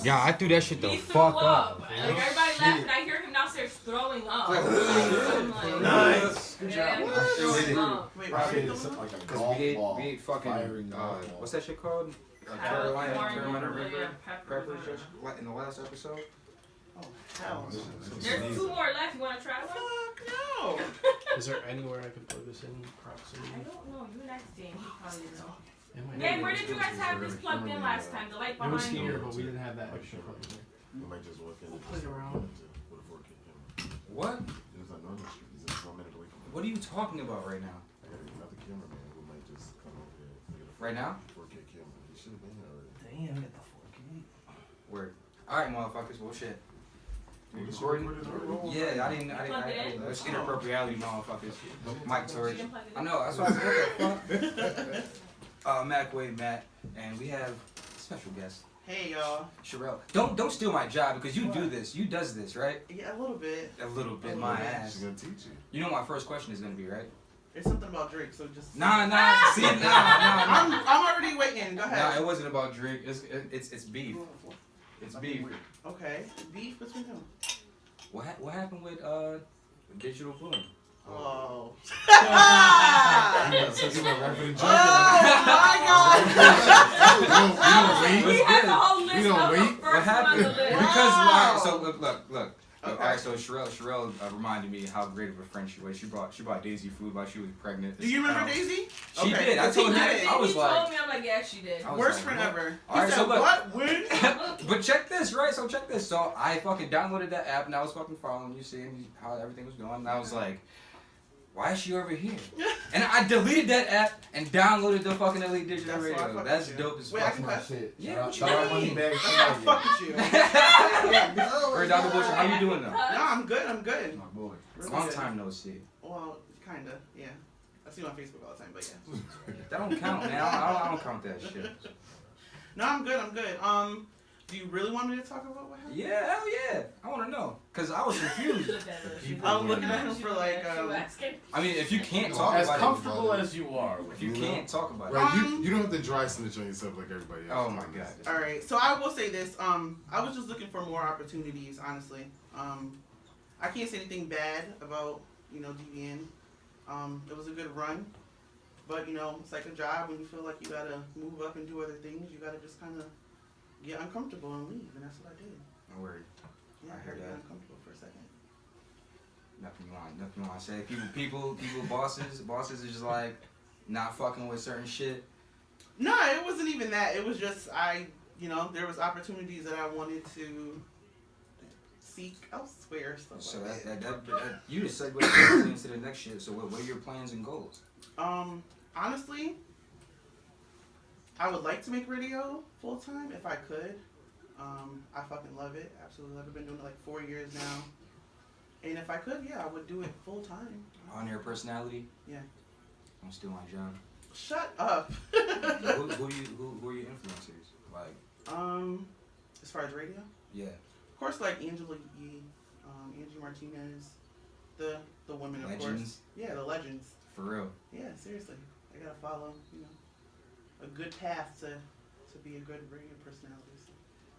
Yeah, I threw that shit the He fuck threw up. Like everybody laughing, I hear him downstairs throwing up. I'm like, Nice. Good yeah, job. he's throwing up. Wait, why are you throwing up? Like a Cause golf we ball. ate fucking what's that shit called? Carolina River peppers just in the last episode. Oh, hell. There's 2 more left. You want to try one? Fuck no. Is there anywhere I can plug this in proximity? I don't know. You next game. You probably know. Am I Dan, here? where did you guys have this plugged in last time? The light It was behind here, you? but we didn't have that extra plug in there. We might just walk in and Play around. with a 4K camera. What? There's like Northern Street. He's just 1 minute away from me. What are you talking about right now? I got another cameraman who might just come over here and get a Right now? 4K camera. He should have been here already. Damn, get the 4K. Word. All right, motherfuckers. Well, shit. You This recording? recorded? Yeah, I didn't. Plug it in? It's inappropriality, motherfuckers. Mike You Torch. didn't plug it I in? know. That's why I said what the fuck. Mac Wade, Matt, and we have special guest Hey, y'all. Sherelle. Don't steal my job because you do this. You does this, right? Yeah, a little bit. A little bit, A my little bit. ass. She's gonna teach you. You know what my first question is gonna be, right? There's something about Drake, so just. Nah. See, nah. I'm already waiting. Go Nah, ahead. it wasn't about Drake. It's beef. It's beef. Okay. Beef between them. What happened with Digital Boom? Oh. Since you went right for the Oh my God. He has a whole list You don't of the wait? first What one on happened? the list. Because Wow. so look. Okay. Alright, so Sherelle reminded me how great of a friend she was. She brought Daisy food while she was pregnant. Do you remember Daisy? She did. I Yes, he told her. did. I was He like, told me, I'm like, yeah, she did. I was Worst like, friend what? ever. He Alright, said, so look. what? When? But check this, right? So check this. So I fucking downloaded that app and I was fucking following you, seeing how everything was going. And I was like, why is she over here? And I deleted that app and downloaded the fucking Elite Digital That's why I Radio. fuck That's with you. dope as Wait, I fuck. can My shit. Yeah, what Shout you out mean? Money Bag That's why I fuck with you. Or Dr. Bullshit, how you doing though? No, I'm good. My boy. Really Long good. time no see. Well, kinda, yeah. I see you on Facebook all the time, but yeah. That don't count, man. I don't count that shit. No, I'm good. Do you really want me to talk about what happened? Yeah, hell yeah. I want to know. Because I was confused. I was looking at him for like, I mean, if you can't talk As about comfortable as you are. it, if you can't talk about it. Right, you don't have to dry snitch on yourself like everybody else. Oh my god. Alright, so I will say this, I was just looking for more opportunities, honestly. I can't say anything bad about, DVN. It was a good run. But, it's like a job when you feel like you gotta move up and do other things, you gotta just kind of get uncomfortable and leave, and that's what I did. No word. Yeah, I heard got that. uncomfortable for a second. Nothing you want to say. People, bosses is just like not fucking with certain shit. No, it wasn't even that. It was just there was opportunities that I wanted to seek elsewhere. So Like that you just segued perfectly into the next shit. So what are your plans and goals? Honestly, I would like to make radio full time if I could. I fucking love it. Absolutely love it. Been doing it like 4 years now. And if I could, yeah, I would do it full time. On your personality? Yeah. I'm still my job. Shut up. who are your influencers? Like, as far as radio, yeah. of course, like Angela Yee, Angie Martinez, the women, of course. Legends? Yeah, the legends. For real. Yeah, seriously. I gotta follow, a good path to be a good radio personality.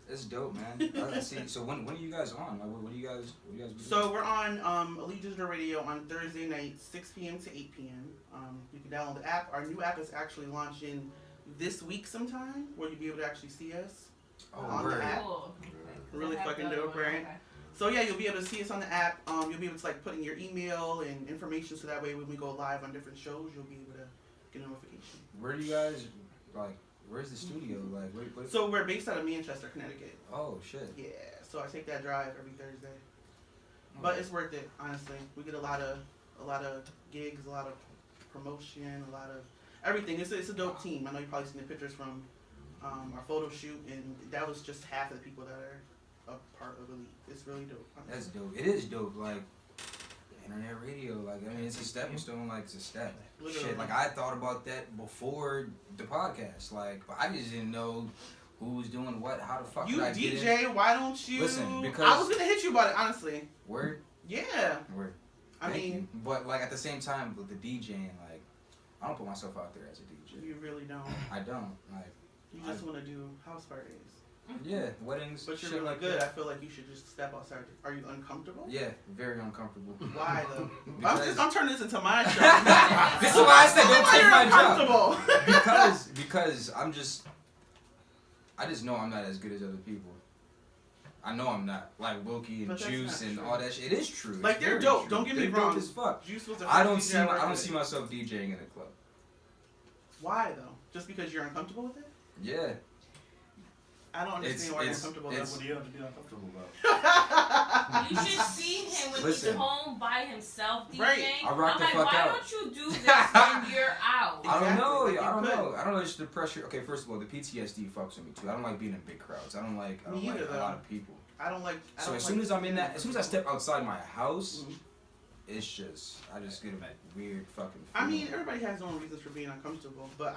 That's dope, man. See, so when are you guys on? Like, what do you guys do? So we're on Elite Digital Radio on Thursday night, 6 p.m. to 8 p.m. You can download the app. Our new app is actually launching this week sometime, where you'll be able to actually see us on the app. Cool. Really fucking dope, right? Okay. So yeah, you'll be able to see us on the app. You'll be able to put in your email and information, so that way when we go live on different shows, you'll be able to get a notification. Where do you guys Where's the studio? Like, what? So we're based out of Manchester, Connecticut. Oh shit. Yeah. So I take that drive every Thursday. But it's worth it, honestly. We get a lot of gigs, a lot of promotion, a lot of everything. It's a dope team. I know you've probably seen the pictures from our photo shoot, and that was just half of the people that are a part of Elite. It's really dope. Honestly. That's dope. It is dope. Like, internet radio. Like, I mean, it's a stepping stone. Like, it's a step. Literally. Shit. Like, I thought about that before the podcast. Like, but I just didn't know who was doing what. How the fuck You did I get DJ, in? why don't you? Listen, because I was gonna hit you about it, honestly. Word. Yeah. Word. I Thank mean, you. But like at the same time, with the DJing, like, I don't put myself out there as a DJ. you really don't. I don't. Like, You just want to do house parties. Yeah, weddings. But you're shit really like good. that. I feel like you should just step outside. Are you uncomfortable? Yeah, very uncomfortable. Why though? Because- I'm turning this into my show. This is why I said don't Why take you're my job. uncomfortable? Because I just know I'm not as good as other people. I know I'm not. Like Wilkie and But that's Juice not and true. all that shit. It is true. Like, It's they're very dope. true. Don't get me They're wrong. dope as fuck. Juice was the I first DJ worked don't with. see myself DJing in a club. Why though? Just because you're uncomfortable with it? Yeah. I don't understand why you're uncomfortable with What it. do you have to be uncomfortable about? You should see him when Listen. he's home by himself DJing. Right. I rock I'm the like, fuck why out. don't you do this when you're out? I don't know. Exactly, like, I don't you could. know. I don't know. It's the pressure. Okay, first of all, the PTSD fucks with me too. I don't like being in big crowds. I don't like Me either, a though. lot of people. I don't like. I So don't as like soon as I'm in being that, as soon as I step outside my house, Mhm. it's just I just get a weird fucking. I mean, feeling. everybody has their own reasons for being uncomfortable, but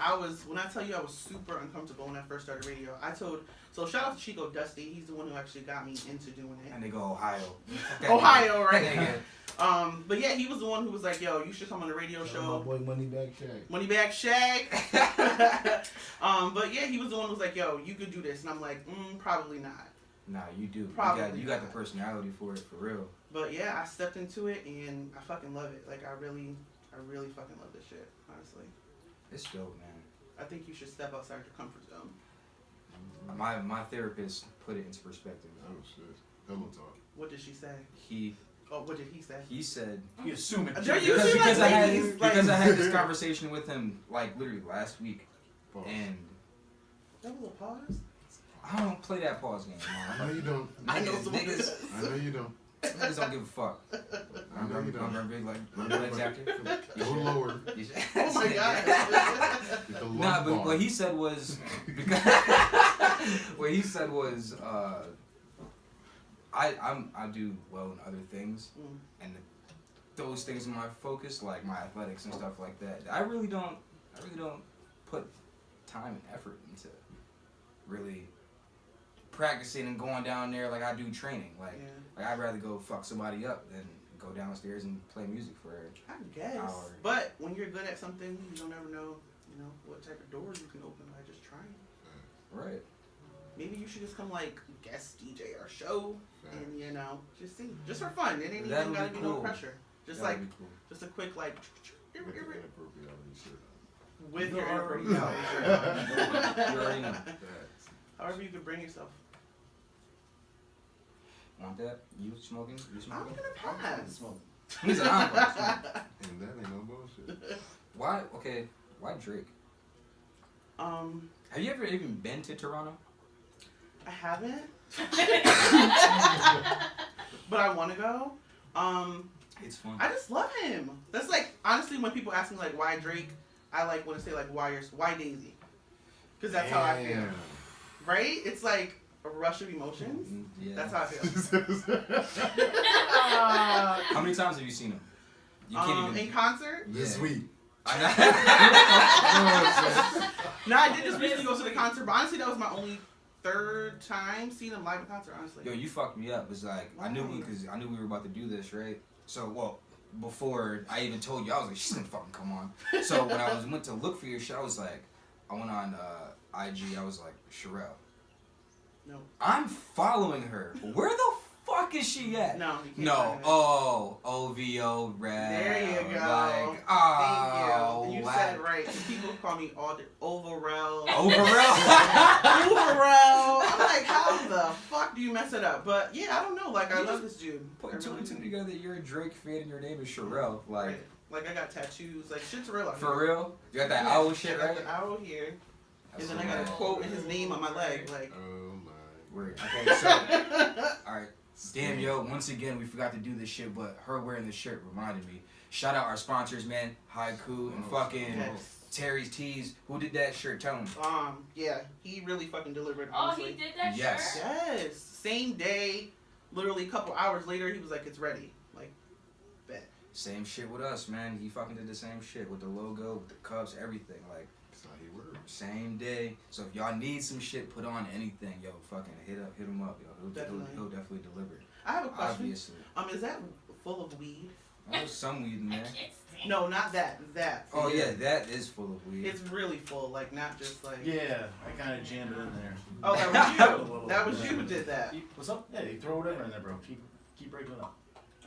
when I tell you I was super uncomfortable when I first started radio, so shout out to Chico Dusty, he's the one who actually got me into doing it. And they go Ohio. Ohio, right? That But yeah, he was the one who was like, yo, you should come on the radio Shout out show. my boy Moneybag Shaq. Moneybag Shag. But yeah, he was the one who was like, yo, you could do this. And I'm like, probably not. Nah, you do. Probably You got the not. personality for it, for real. But yeah, I stepped into it and I fucking love it. Like, I really fucking love this shit, honestly. It's dope, man. I think you should step outside your comfort zone. My therapist put it into perspective. Oh shit. Hello talk. What did she say? What did he say? He said You assume it. They're because, usually because like I had ladies, like- because I had this conversation with him like literally last week, Pause. and That was a pause? I don't play that pause game. I Man. know you don't. I know Niggas, someone niggas, I know you don't. niggas don't give a fuck. I know you don't. I'm big like Red Jacket. Go lower. Oh my god. Get the Nah, lump but on. what he said was because what he said was I do well in other things, Mm. and those things are my focus, like my athletics and stuff like that. I really don't put time and effort into really practicing and going down there like I do training. Like I'd rather go fuck somebody up than go downstairs and play music for I guess. Hour. But when you're good at something, you don't ever know, what type of doors you can open by just trying. right. Maybe you should just come like guest DJ our show Facts. and just see. Just for fun. It ain't That even would gotta be be no cool. pressure. Just That'd like be cool. just a quick like With the inappropriality shit. with You your already inappropriate know. shirt You already know. Facts. However you could bring yourself. Want that? You smoking? You I'm smoking? gonna pass. He said, I'm gonna smoke. And that ain't no bullshit. Why? Okay. Why Drake? Have you ever even been to Toronto? I haven't. But I wanna go. It's fun. I just love him. That's like honestly when people ask me like why Drake, I like want to say like why Daisy, because that's how I feel. Damn. Right? It's like a rush of emotions. Yeah. That's how I feel. How many times have you seen him? You can't In even. concert? This Yeah. week. No, I did just recently go to the concert, but honestly that was my only third time seeing him live in concert. Honestly. Yo, you fucked me up. It's like I knew I knew we were about to do this, right? So before I even told you, I was like, she's gonna fucking come on. So when I went to look for your shit, I was like, I went on IG. I was like, Sherelle. No. I'm following her. Where the fuck is she at? No. You can't No. find it. Oh, OVO rap. There you go. Like, Thank oh, you. You whack. said it right. People call me all the Overell. Overall. Overell. I'm like, how the fuck do you mess it up? But yeah, I don't know. Like, I You love just this dude. I Put two really and two do. together. You're a Drake fan and your name is Sherelle. Like, Right. Like I got tattoos. Like shit's real. out for here. real? You got that Yeah, owl shit, I got right? the owl here, That's and then I got a mad. quote and his name on my leg. Like, Oh my. Word. Okay, so alright. Damn, yo, once again, we forgot to do this shit, but her wearing this shirt reminded me. Shout out our sponsors, man. Haiku and fucking yes. Terry's Tees. Who did that shirt? Tell him. Yeah, he really fucking delivered. Oh, Honestly. he did that Yes. shirt? Yes. Same day, literally a couple hours later, he was like, "It's ready." Like, bet. Same shit with us, man. He fucking did the same shit with the logo, with the cups, everything. Like, That's how he works. same day. So if y'all need some shit put on anything, yo, fucking hit him up, yo. He'll definitely deliver. I have a question. Obviously. Is that full of weed? There's some weed in there. I can't No, not that. That. Oh yeah, that is full of weed. It's really full, like not just like. Yeah, I kind of jammed it in there. Oh, that was you. That was you who did that. What's up? Yeah, you throw whatever in there, bro. Keep breaking it up.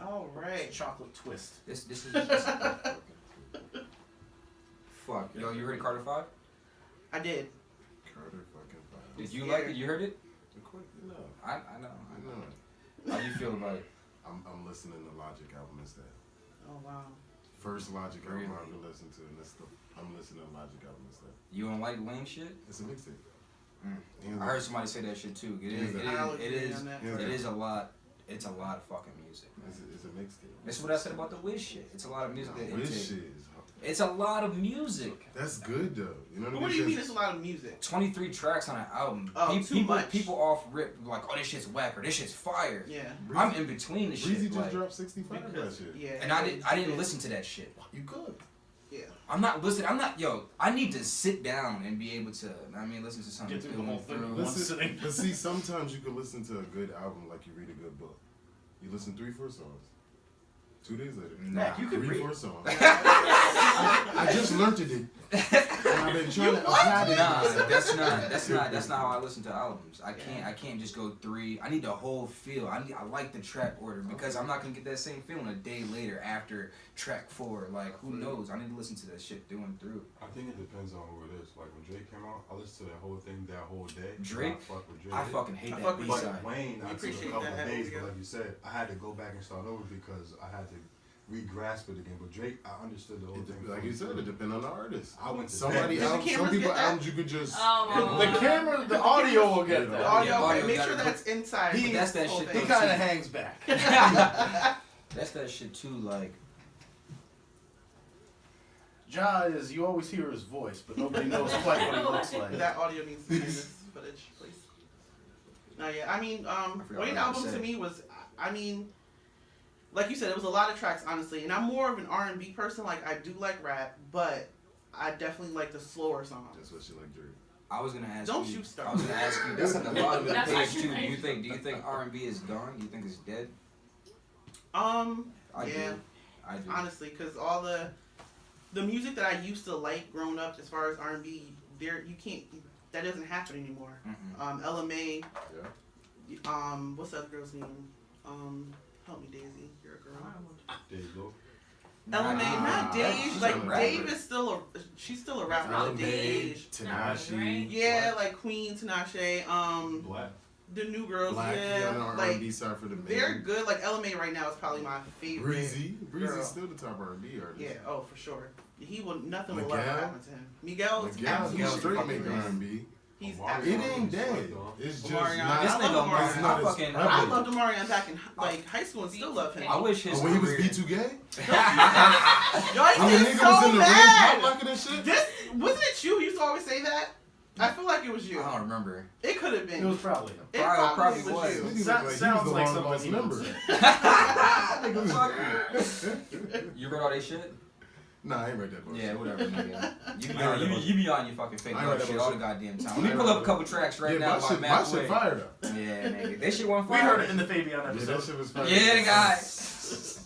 All right. Chocolate twist. This is. Fuck. Yo, you heard Carter 5? I did. Carter fucking five. Did you like it? You heard it? No. I know. No. How do you feel about it? I'm listening to Logic album instead. Oh wow. First Logic album Really? I've been listening to, and I'm listening to Logic album instead. You don't like lame shit? It's a mixtape. I heard somebody say that shit too. It is a lot. It's a lot of fucking music. It's a mixtape. That's what I said about the Wiz shit. It's a lot of music. That Wiz intake. shit is. It's a lot of music. That's good though. You know But what do you mean it's a lot of music? 23 tracks on an album. Oh, too much. People off rip like, oh, this shit's whack or this shit's fire. Yeah. I'm in between the shit. Breezy just like, dropped 65 that shit. Yeah. and I didn't listen to that shit. You could. Yeah. I'm not listening. I need to sit down and be able to. Listen to something. Get through the whole thing in one Listen, sitting. but see, sometimes you can listen to a good album like you read a good book. You listen 3-4 songs. 2 days later. Nah, you can 3-4 read. songs. I just learned it. And I've been trying to apply it. Nah, that's not how I listen to albums. I can't just go 3. I need the whole feel. I like the track order because I'm not gonna get that same feeling a day later after track 4. Like who knows? I need to listen to that shit through and through. I think it depends on who it is. Like when Drake came out, I listened to that whole thing that whole day. Drake? I fuck with Drake. I fucking hate I that fuck with B-side. But Wayne, I took a appreciate couple that of days, together. but like you said, I had to go back and start over because I had to re-grasp it again. But Drake, I understood the whole thing. Like you said, it depends on the artist. I went to Somebody bed. else, Did the some cameras people get that? albums you could just. The camera, the audio will get The that. audio. Yeah, Okay, audio make got sure it. that's inside. He- with that's this that whole shit He thing. kind of hangs back. That's that shit too. Like Ja is, you always hear his voice, but nobody knows quite what he looks like. That audio needs to be in this footage, please. No, yeah. forgot Wayne what I album said. to me was, like you said, it was a lot of tracks, honestly. And I'm more of an R&B person. Like, I do like rap, but I definitely like the slower songs. That's what she like Drake. I was gonna ask Don't you. you start. I was gonna ask you. That's at the bottom of the That's page what you too. think. Do you think R&B is gone? Do you think it's dead? I I do. I do. Honestly, because all the music that I used to like growing up, as far as R&B, that doesn't happen anymore. Mm-mm. LMA. Yeah. What's the other girl's name? Help me, Daisy. You're a girl. There you go. LMA, not Dave. she's Like a rapper. Dave is she's still a rapper. Not Dave. Tanashi. Yeah, like Queen, Tinashe, Black. the new girls. Black, yeah, on the like R&B side for the men. they're good. Like LMA right now is probably my favorite. Breezy's girl. still the top R&B artist. Yeah, oh for sure. Nothing will Miguel? ever happen to him. Miguel's Miguel, absolutely he's straight fucking making great. R&B. He's Omarion. It absolutely. ain't dead. It's just Omarion. not. This I nigga love Omarion, It's not I as fucking. I prevalent. loved Omarion back in like high school and still love him. I wish his Oh, when he was career- B2 gay? Yo, I he mean, did nigga so was in the ring bad. pop locking and shit? Wasn't it you who used to always say that? I feel like it was you. I don't remember. It could have It been. was probably him. It Probably was was. you. Nigga Sounds look he was the like long something lost he would member. say. You read all that shit? Nah, I ain't read that bullshit. Yeah, whatever, nigga. I read that You be on your fucking fake I read love that shit all the bullshit. goddamn time. I Let me read pull that up a couple tracks right Yeah, now. my Matt shit Way. fired up. Yeah, nigga. That shit went We fire. heard it in the Fabian Yeah, episode. that shit was fired Yeah, the up. guy.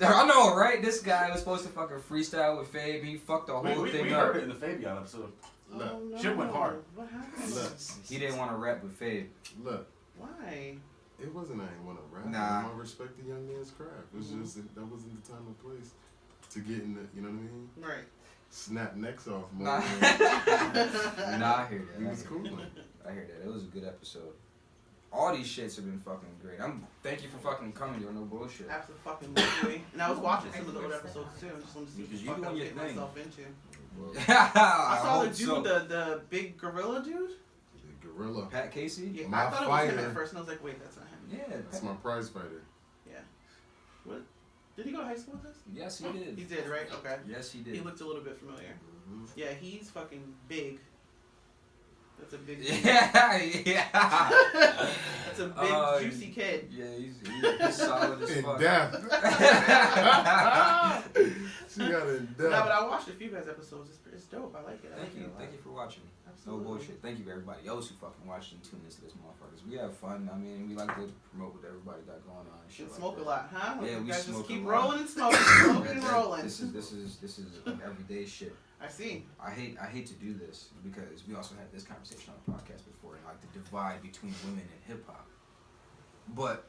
I know, right? This guy was supposed to fucking freestyle with Fabe. He fucked the whole We thing heard up. it in the Fabian episode. Look, Oh, no. Shit went hard. What happened? look, He didn't want to rap with Fabe. look. Why? It wasn't I didn't want to rap. Nah. I respect the young man's craft. It was just that wasn't the time and place to get in the, you know what I mean? Right. Snap necks off. Nah. Moment. Nah, I hear that. He was cool. I hear that. It was a good episode. All these shits have been fucking great. Thank you for fucking coming. You're no bullshit. Absolutely. And I was watching some of the old episodes too. I just wanted to see Because what you the fuck I was doing your getting thing. myself into. I I saw the hope dude, so. the big gorilla dude. The gorilla. Pat Casey. Yeah, My I thought it was him fighter. at first, and I was like, wait, that's not him. Yeah. That's Pat. my prize fighter. Did he go to high school with us? Yes, he did. He did, right? Okay. Yes, he He did. looked a little bit familiar. Mhm. Yeah, he's fucking big. That's a big. Yeah, yeah. That's a big juicy kid. Yeah, he's solid as In fuck. depth. She got in depth. No, but I watched a few guys' episodes. It's dope. I like it. Thank you for watching. Absolutely. No bullshit. Thank you to everybody else who fucking watched and tuned into this motherfuckers. We have fun. I mean, we like to promote what everybody got going on. And shit Should like smoke that. a lot, huh? Yeah, You we guys smoke just keep a lot. rolling and smoking, smoking and That- rolling. This is like everyday shit. I see. I hate to do this because we also had this conversation on the podcast before, and like the divide between women and hip hop. But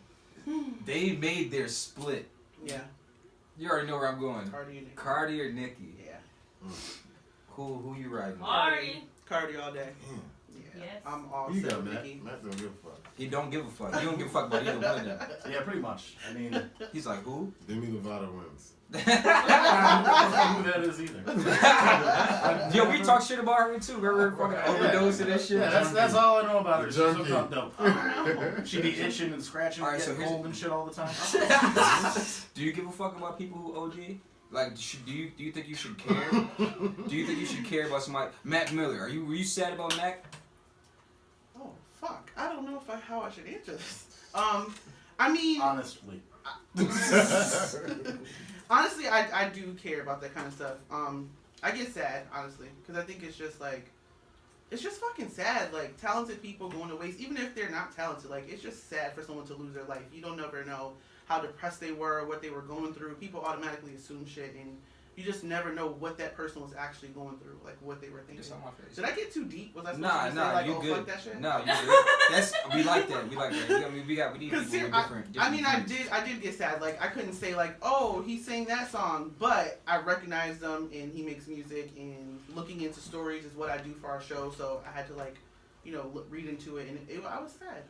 they made their split. Yeah. You already know where I'm going. Cardi and Nicki. Cardi or Nicki? Yeah. Who you riding? Ari. Cardi all day. Damn. Yeah. Yes. I'm all Who you set got, with Matt? Nicki. Matt don't give a fuck. He don't give a fuck. He don't give a fuck about either one of them. Yeah, pretty much. I mean, He's like, who? Demi Lovato wins. I don't know who that is either. Yo, we talk shit about her too. Remember her fucking overdose and this shit? Yeah, that's all I know about her. She's so Junkie. fucked up. She be itching and scratching All and right, so getting here's- cold and shit all the time. Do you give a fuck about people who OG? Like, do you think you should care? Do you think you should care about somebody? Mac Miller, were you sad about Mac? Oh, fuck. I don't know how I should answer this. I mean, Honestly. honestly, I do care about that kind of stuff. I get sad, honestly, because I think it's just like, it's just fucking sad. Like, talented people going to waste, even if they're not talented. Like, it's just sad for someone to lose their life. You don't never know how depressed they were, what they were going through. People automatically assume shit, and you just never know what that person was actually going through, like what they were thinking. Just on my face. Did I get too deep? Was I supposed Nah, to say nah, like, you oh, good. fuck that shit? No, you good. We like that. We like that. I mean, we need people with different. I mean, I views. did get sad. Like, I couldn't say like, oh, he sang that song, but I recognized him and he makes music, and looking into stories is what I do for our show. So I had to like, read into it, and I was sad.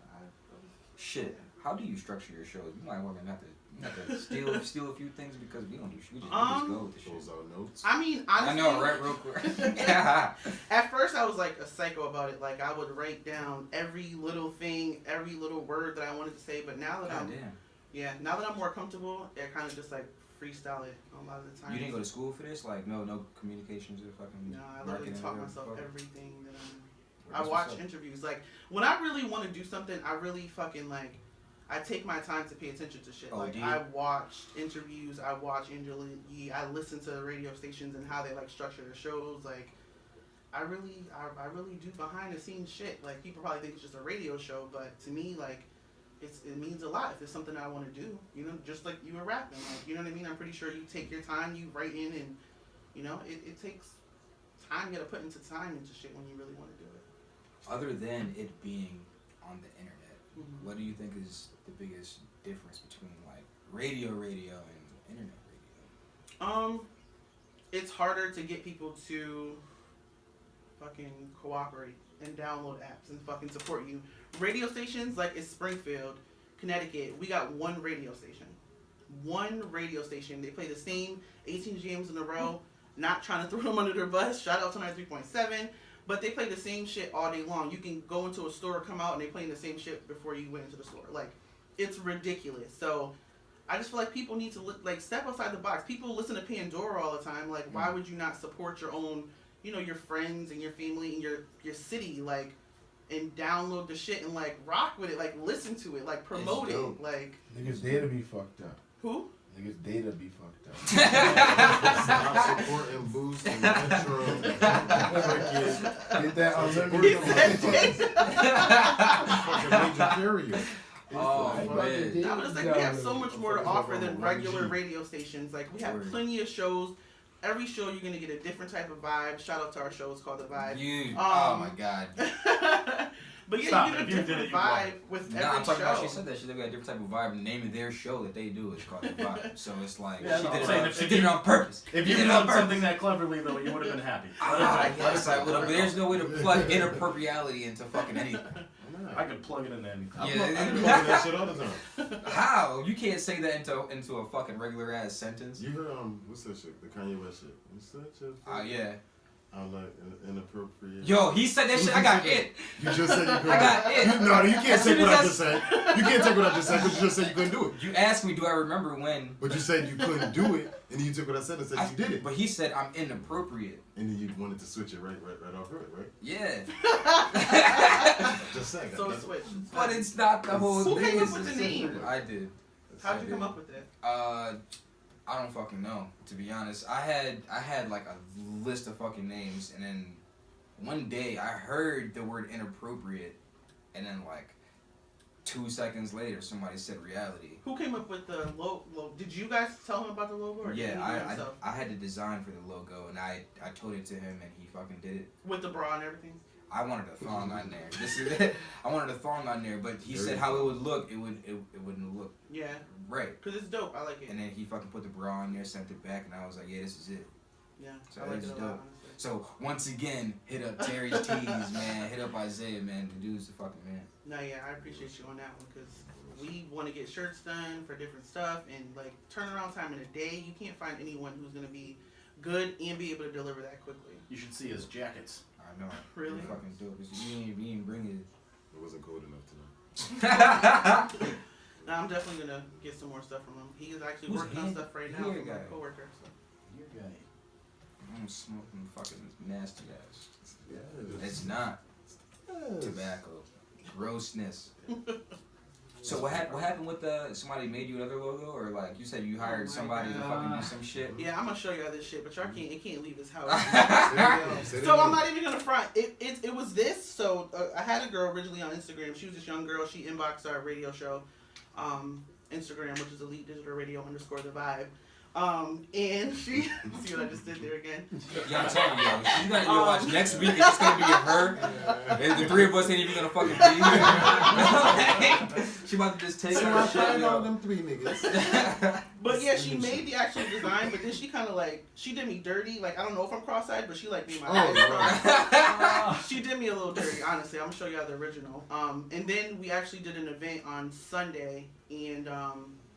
Shit. How do you structure your shows? You might want to have to steal a few things because we don't do. We just go with the shit. Pulls out notes. I mean, honestly, I know, right? Real quick. Yeah. At first, I was like a psycho about it. Like, I would write down every little thing, every little word that I wanted to say. But now that now that I'm more comfortable, I kind of just like freestyle it a lot of the time. You didn't go to school for this? Like, no communications or fucking. No, I literally marketing taught or myself whatever? everything that I That's watch what's up. interviews. Like, when I really want to do something, I really fucking like, I take my time to pay attention to shit. Oh, Like, do you? I watch interviews, I watch Angela Yee, I listen to radio stations and how they like structure their shows. Like, I really do behind the scenes shit. Like, people probably think it's just a radio show, but to me, like, it means a lot if it's something I want to do. Just like you were rapping. Like, you know what I mean? I'm pretty sure you take your time, you write in, and it takes time. You gotta put into time into shit when you really want to do it. Other than it being on the internet, Mhm. what do you think is the biggest difference between like radio and internet radio? It's harder to get people to fucking cooperate and download apps and fucking support you. Radio stations, like, it's Springfield, Connecticut. We got one radio station. They play the same 18 GMs in a row. Not trying to throw them under their bus. Shout out to 93.7. But they play the same shit all day long. You can go into a store, come out, and they playing the same shit before you went into the store. Like, it's ridiculous. So, I just feel like people need to step outside the box. People listen to Pandora all the time. Like, why would you not support your own, your friends and your family and your city, like, and download the shit and like rock with it, like listen to it, like promote it, like. Niggas data be fucked up. Who? Niggas data be fucked up. Stop supporting Boost and Metro. Get that He unlimited. Fucking major carrier. Oh, Like, man. No, but it's like we have so much more to offer than regular radio stations. Like, we have plenty of shows. Every show you're gonna get a different type of vibe. Shout out to our show, it's called The Vibe. Oh my god. But yeah, Stop you it. get a If you did different it, you vibe with Nah, every I'm talking about show. she said that she got a different type of vibe. The name of their show that they do is called The Vibe. So it's like Yeah, she no, did I'm it saying on, if she you- did it on purpose. If She you did had it on done purpose. something that cleverly, though, you would have been happy. Yes, I would have. But there's no way to plug inappropriality into fucking anything. I could plug it into anything. I be plugging that shit all the time. How? You can't say that into a fucking regular ass sentence. You heard what's that shit? The Kanye West shit. What's that shit? Oh yeah. I'm like inappropriate. Yo, he said that shit. I got it. You just said you couldn't. I got it. No, you can't As take soon what as I I just said. You can't take what I just said because you just said you couldn't do it. You asked me, do I remember when? But you said you couldn't do it, and then you took what I said and said you did it. But he said I'm inappropriate. And then you wanted to switch it right off it, right? Yeah. Just saying. So switch. But it's not the whole Who thing. came up It's with just the name? different. I did. How'd you come up with that? I don't fucking know, to be honest. I had like a list of fucking names, and then one day I heard the word inappropriate, and then like 2 seconds later somebody said reality. Who came up with the logo? Did you guys tell him about the logo? Or did he do it himself? I had the design for the logo, and I told it to him, and he fucking did it. With the bra and everything? I wanted a thong on there. This is it. I wanted a thong on there, but he said how it would look. It wouldn't look right. Cause it's dope. I like it. And then he fucking put the bra on there, sent it back, and I was like, yeah, this is it. Yeah, so I like it a lot, honestly. So once again, hit up Terry's Tees, man. Hit up Isaiah, man. The dude's the fucking man. No, yeah, I appreciate you on that one because we want to get shirts done for different stuff, and like turnaround time in a day, you can't find anyone who's gonna be good and be able to deliver that quickly. You should see his jackets. I know. Really? You're fucking dope. You didn't bring it. It wasn't cold enough tonight. No, I'm definitely gonna get some more stuff from him. He is actually working on stuff right now with my coworker. So. Your guy. I'm smoking fucking nasty ass. Yes. It's not Yes. tobacco. Grossness. So what happened with somebody made you another logo, or like you said you hired somebody to fucking do some shit? Yeah, I'm gonna show y'all this shit, but y'all can't leave this house. Say So I'm not even gonna front. It was this. So I had a girl originally on Instagram. She was this young girl. She inboxed our radio show, Instagram, which is Elite Digital Radio _ the Vibe. And she see what I just did there again. Yeah, I'm telling you, she's gonna watch next week. It's just gonna be her, and the three of us ain't even gonna fucking be here. She about to just take So her I shit. find all them 3 niggas. But yeah, she made the actual design, but then she kind of like she did me dirty. Like I don't know if I'm cross-eyed, but she like made my eyes. She did me a little dirty, honestly. I'm gonna show y'all the original. And then we actually did an event on Sunday, and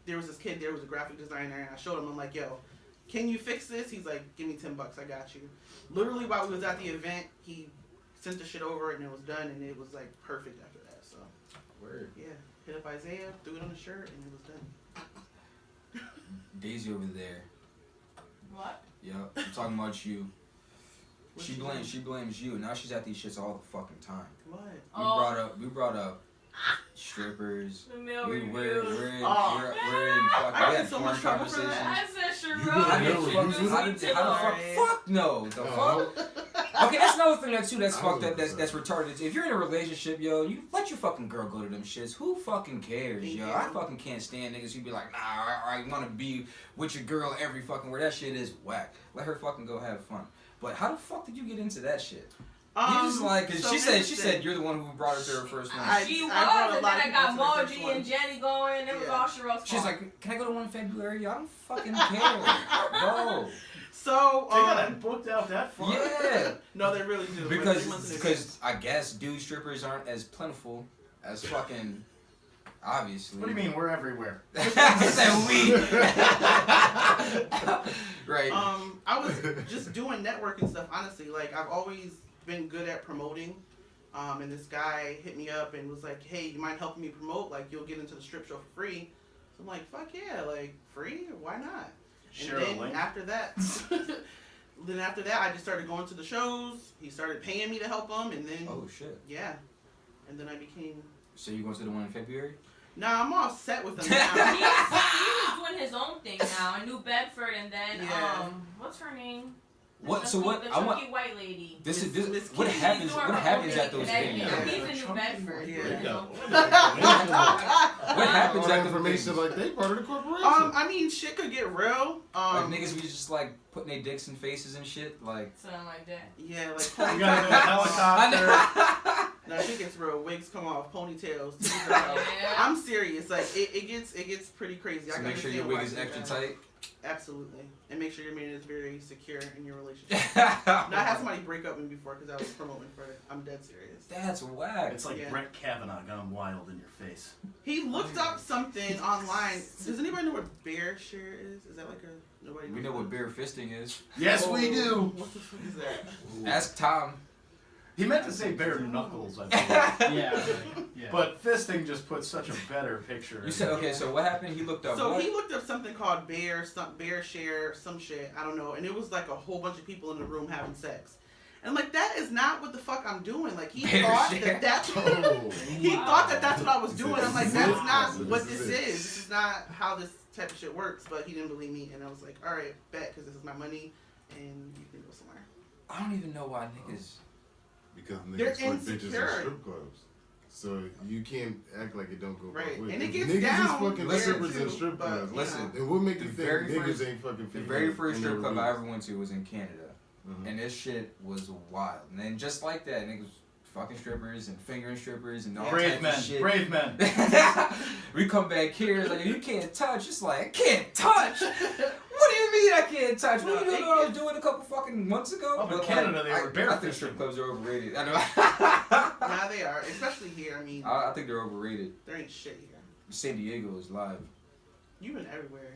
there was this kid. There was a graphic designer, and I showed him. I'm like, yo, can you fix this? He's like, give me $10, I got you. Literally while we was at the event, he sent the shit over, and it was done, and it was like perfect after that. So, Word. yeah, hit up Isaiah, threw it on the shirt, and it was done. Daisy over there. What? Yup, I'm talking about you. What She she blames you. Now she's at these shits all the fucking time. What? We brought up strippers. The male We're reviews. in Oh. we're in fucking I we get had so porn much trouble for conversations. that. I said You Sherelle. got How no the reviews? fuck no? The fuck? Okay, that's another thing that's fucked up. That's retarded. If you're in a relationship, yo, you let your fucking girl go to them shits. Who fucking cares, yo? Yeah. I fucking can't stand niggas who be like, nah, I want to be with your girl every fucking where. That shit is whack. Let her fucking go have fun. But how the fuck did you get into that shit? You just like, cause so she said interesting. you're the one who brought her to her first one. She was, brought a and then lot of I got people to the first Moji one. and Jenny going. It was Yeah. all Sheril's She's fault. like, can I go to 1 February? I don't fucking care. Go. So, They got it booked out that far. Yeah. no, they really do. Like, 3 months in advance. Because I guess dude strippers aren't as plentiful as fucking obviously. What do you mean? We're everywhere. It's that we. Right. I was just doing networking stuff, honestly. Like, I've always been good at promoting. And this guy hit me up and was like, hey, you mind helping me promote? Like, you'll get into the strip show for free. So I'm like, fuck yeah, like, free? Why not? Share And a then link. after that, I just started going to the shows. He started paying me to help him, and then, Oh shit. yeah. And then I became, So you going to the one in February? nah, I'm all set with him He now. was doing his own thing now in New Bedford, and then Yeah. what's her name? What? So what? The I want. chunky white lady. This is Miss this. What Kitty. happens? Doing What her happens own at thing, those and then, venues? He's in New Bedford. Yeah. What happens All that at the information venues? like they part of the corporation. I mean, shit could get real. Like niggas be just like putting their dicks in faces and shit. Like. Something like that. Yeah, You like got a helicopter. no, shit gets real. Wigs come off, ponytails. titties are out. Yeah. I'm serious. Like it gets pretty crazy. So I make sure your wig is extra tight. Absolutely, and make sure your man is very secure in your relationship. Now, I had somebody break up with me before because I was promoting for it. I'm dead serious. That's whack. It's like Yeah. Brett Kavanaugh gone wild in your face. He looked up something online. Does anybody know what bear share is? Is that like a nobody? We know what bare fisting is. Yes, Oh, we do. What the fuck is that? Ask Tom. He meant to say bare knuckles, I think. Yeah. But fisting just puts such a better picture. You said okay. So what happened? He looked up. So what? he looked up something called bear share, some shit. I don't know. And it was like a whole bunch of people in the room having sex. And I'm like, that is not what the fuck I'm doing. Like he Bear thought share. that that's Oh. he thought that that's what I was He doing. said, I'm like, this that's is it. not This what is this it. is. This is not how this type of shit works, but he didn't believe me, and I was like, all right, bet, because this is my money, and you can go somewhere. I don't even know why niggas. Because They're niggas fuck bitches in insecure. strip clubs. So you can't act like it don't go Right. both ways. And it If gets niggas down is fucking there, strippers too, in strip but, clubs. you Listen, know. And what make you The think very niggas first- ain't fucking The female very first in strip their club I roots? ever went to was in Canada, Mhm. and this shit was wild. And then just like that, niggas fucking strippers and fingering strippers and all Brave types men. of shit. Brave men. We come back here, it's like, you can't touch. It's like, I can't touch? What do you mean I can't touch? What do you know what I was doing a couple fucking months ago? Up in But, Canada, they were I think barefishing. strip clubs are overrated. I know. Nah, they are, especially here. I mean, I think they're overrated. there ain't shit here. San Diego is live. You've been everywhere.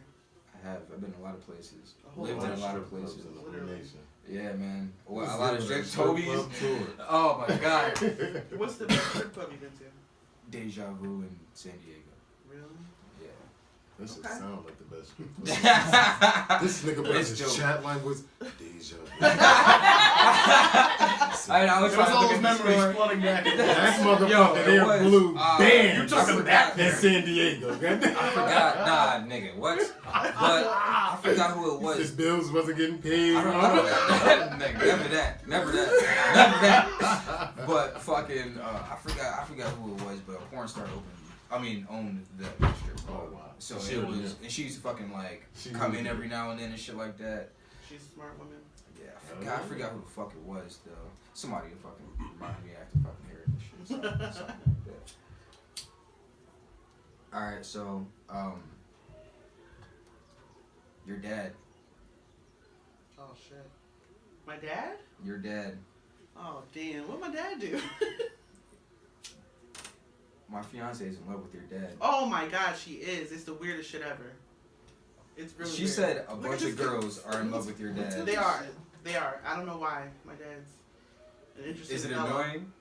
I have. I've been a lot of places. A whole Lived in a bunch. lot of Strip clubs places. in the whole Literally. nation. Yeah, man. Well, a Who's lot of doing strip that Tobies. club tour? Oh my god. What's the best strip club you've been to? Deja Vu in San Diego. Really? Yeah. That should Okay. sound like the best strip club. This nigga put It's his dope. chat line was Deja Vu. I was There was trying to all look those at the memories score. flooding back. That Yo, motherfucker it there was, blew bands. You took him back in there. San Diego. I forgot. Nah, nigga. What? But I forgot who it His was. bills wasn't getting paid. I don't know. Nigga, never that. But fucking, I forgot who it was. But a porn star owned the strip club. Oh, wow. So She it was- was, and she used to fucking like She come was in good. every now and then and shit like that. She's a smart woman. Yeah, I forgot who the fuck it was though. Somebody will fucking remind me after fucking hearing this shit. Something like that. Alright, so your dad. Oh shit. My dad? Your dad. Oh damn. What my dad do? My fiance is in love with your dad. Oh my god, she is. It's the weirdest shit ever. It's really She weird. said a Look bunch at of this- girls are in love with your dad. They are. They are. I don't know why. My dad's an interesting Is it fellow. annoying?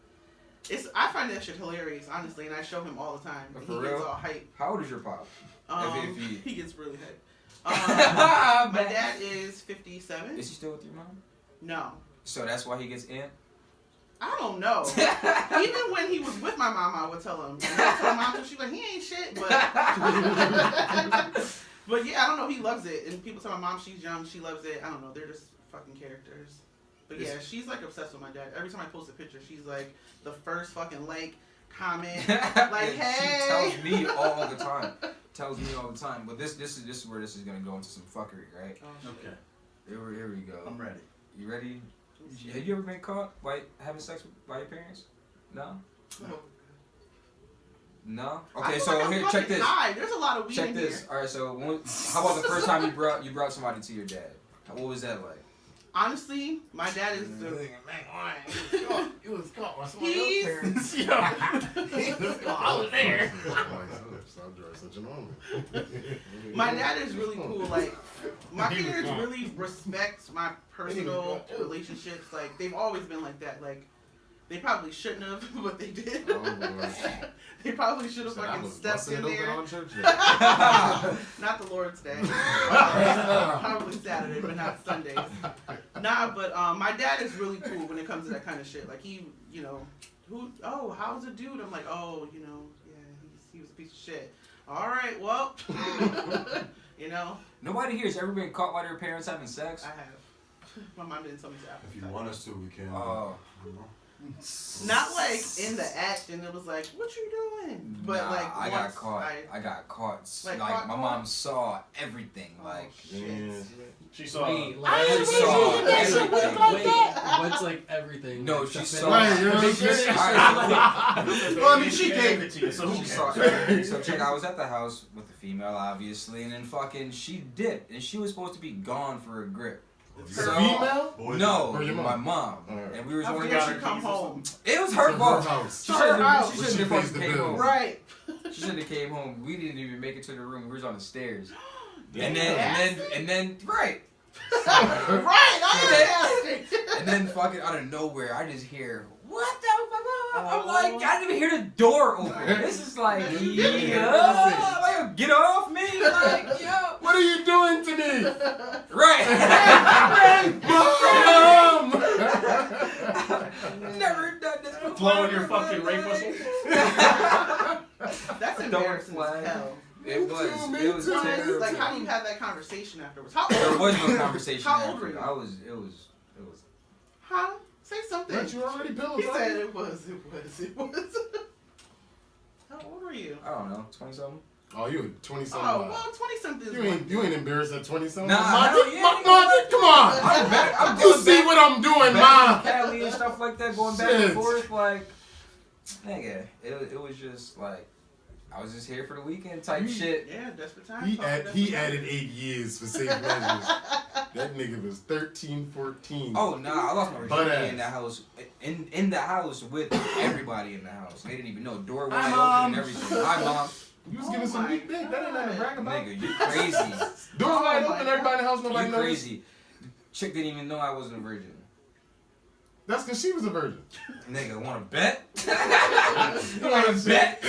I find that shit hilarious, honestly, and I show him all the time. For And he gets real? all hype. How old is your pop? If he- He gets really hype. My My dad is 57. Is he still with your mom? No. So that's why he gets in? I don't know. Even when he was with my mom, I would tell him. And I told my mom, she's like, he ain't shit. But, but yeah, I don't know. He loves it. And people tell my mom she's young, she loves it. I don't know. They're just fucking characters. But yeah, she's like obsessed with my dad. Every time I post a picture, she's like the first fucking like, comment. Like, Yeah, hey. She tells me all the time. But this is where this is gonna go into some fuckery, right? Oh, shit. Okay, Here we go. I'm ready. You ready? Have you ever been caught having sex by your parents? No? No? I Okay, feel so like I'm here, check fucking this. high. There's a lot of weed Check in this. here. Alright, so how about the first time you brought somebody to your dad? What was that like? Honestly, my dad is the. You was caught by He's- parents. Yo. I was there. Stop drawing such an army. My dad is really cool. Like, my parents really respect my personal relationships. Like, they've always been like that. Like, they probably shouldn't have, but they did. Oh, boy. They probably should have Said I fucking was stepped busting in it open there. on church day. Not the Lord's Day. Probably Saturday, but not Sundays. Nah, but my dad is really cool when it comes to that kind of shit. Like, he, you know, how's a dude? I'm like, yeah, he was a piece of shit. All right, well, you know, Nobody here has ever been caught by their parents having sex? I have. My mom didn't tell me to. If you want us to, we can. Oh. Not like in the act, and it was like, "What you doing?" But Nah, like, I once got caught. I I got caught. Like, Like caught, my mom saw everything. Like shit. Yeah. She saw. Wait, she like, saw everything. wait, what's like everything? No, Like, she stuff saw. Right, you know what I'm saying? Well, I mean, she gave it to you, so who She cares? saw everything. So check, I was at the house with the female, obviously, and then fucking she dipped, and she was supposed to be gone for a grip. Your So- female? Boys, No, Or your my mom? mom, Alright. and we were How only dare got she her come keys or home? It was It's her her fault. house. She Her shouldn't house. have. She But shouldn't she have pays fucking the came bills. home. Right. She shouldn't have came home. We didn't even make it to the room. We was on the stairs. Damn. And then right. Right. I am nasty. And then fucking out of nowhere, I just hear, what the fuck? I'm Oh. like, I didn't even hear the door open. This is like, You didn't hear like, get off me. Like, yo. What are you doing to me? Right. Mom! Never done this before. Blowing your fucking rape whistle. That's Don't embarrassing flag. as hell. It was terrible. Like, how do you have that conversation afterwards? How old? There was no conversation. How old after. were you? It was. Huh? Say something. Weren't you already pillow He talking? said it was. How old were you? I don't know, 20 something. Oh, you were 20 something. Oh, well, 20-something is You ain't embarrassed at 20 something. Nah, hell yeah. Come on. I'm back. I'm You going see back, what I'm doing, back ma? to Cali and stuff like that, going back Shit. and forth. Like, nigga, it was just like I was just here for the weekend type shit. Yeah, desperate time. He added 8 years for safe measures. That nigga was 13, 14. Oh nah, I lost my Butt virginity ass. in the house. In the house with everybody in the house. They didn't even know door was Hi, open Mom. and everything. Hi mom. You was giving some weak dick. That ain't nothing to brag about. Nigga, you crazy. Door wide Oh open, my everybody in the house, nobody You knows. crazy. Chick didn't even know I wasn't a virgin. That's because she was a virgin. Nigga, wanna bet? You wanna bet?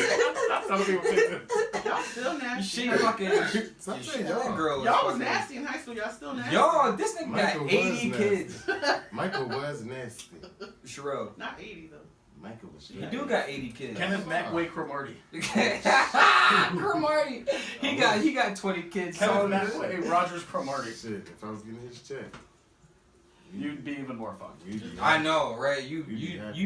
Some people think that. Y'all still nasty. She fucking. Stop She, saying that y'all. girl was Y'all was fucking- nasty in high school. Y'all still nasty. Yo, this nigga Michael got was 80 nasty. kids. Michael was nasty. Sherelle. Not 80 though. Michael was You nasty. do got 80 kids. Kenneth McWay Cromartie. Cromartie. He got 20 kids. Kenneth So McWay, Rogers Cromartie. Shit, if I was getting his check. You'd be even more fun. I know, right? You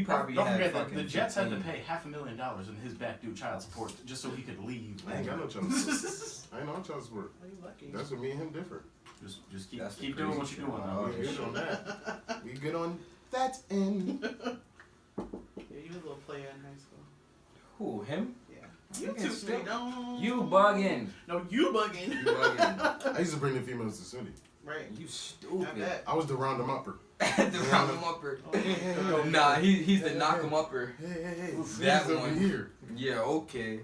probably Don't had forget that fucking the Jets had to 15. pay $500,000 in his back due child support just so he could leave. I ain't got no child support. I ain't on child support. Are you lucky? That's what me and him differ. Just That's the keep doing crazy what you're doing. shit. Now. Oh, We good on that. We good on that end. Yeah, you was a little player in high school. Who, him? Yeah. You Nigga, too still- sweet. Don't. You bugging. No, you bugging. You bugging. I used to bring the females to city. Right. You I stupid. bet. I was the round 'em upper. The round him upper. Oh, Nah, he's the knock him upper. Hey, That over one. here. Yeah, okay.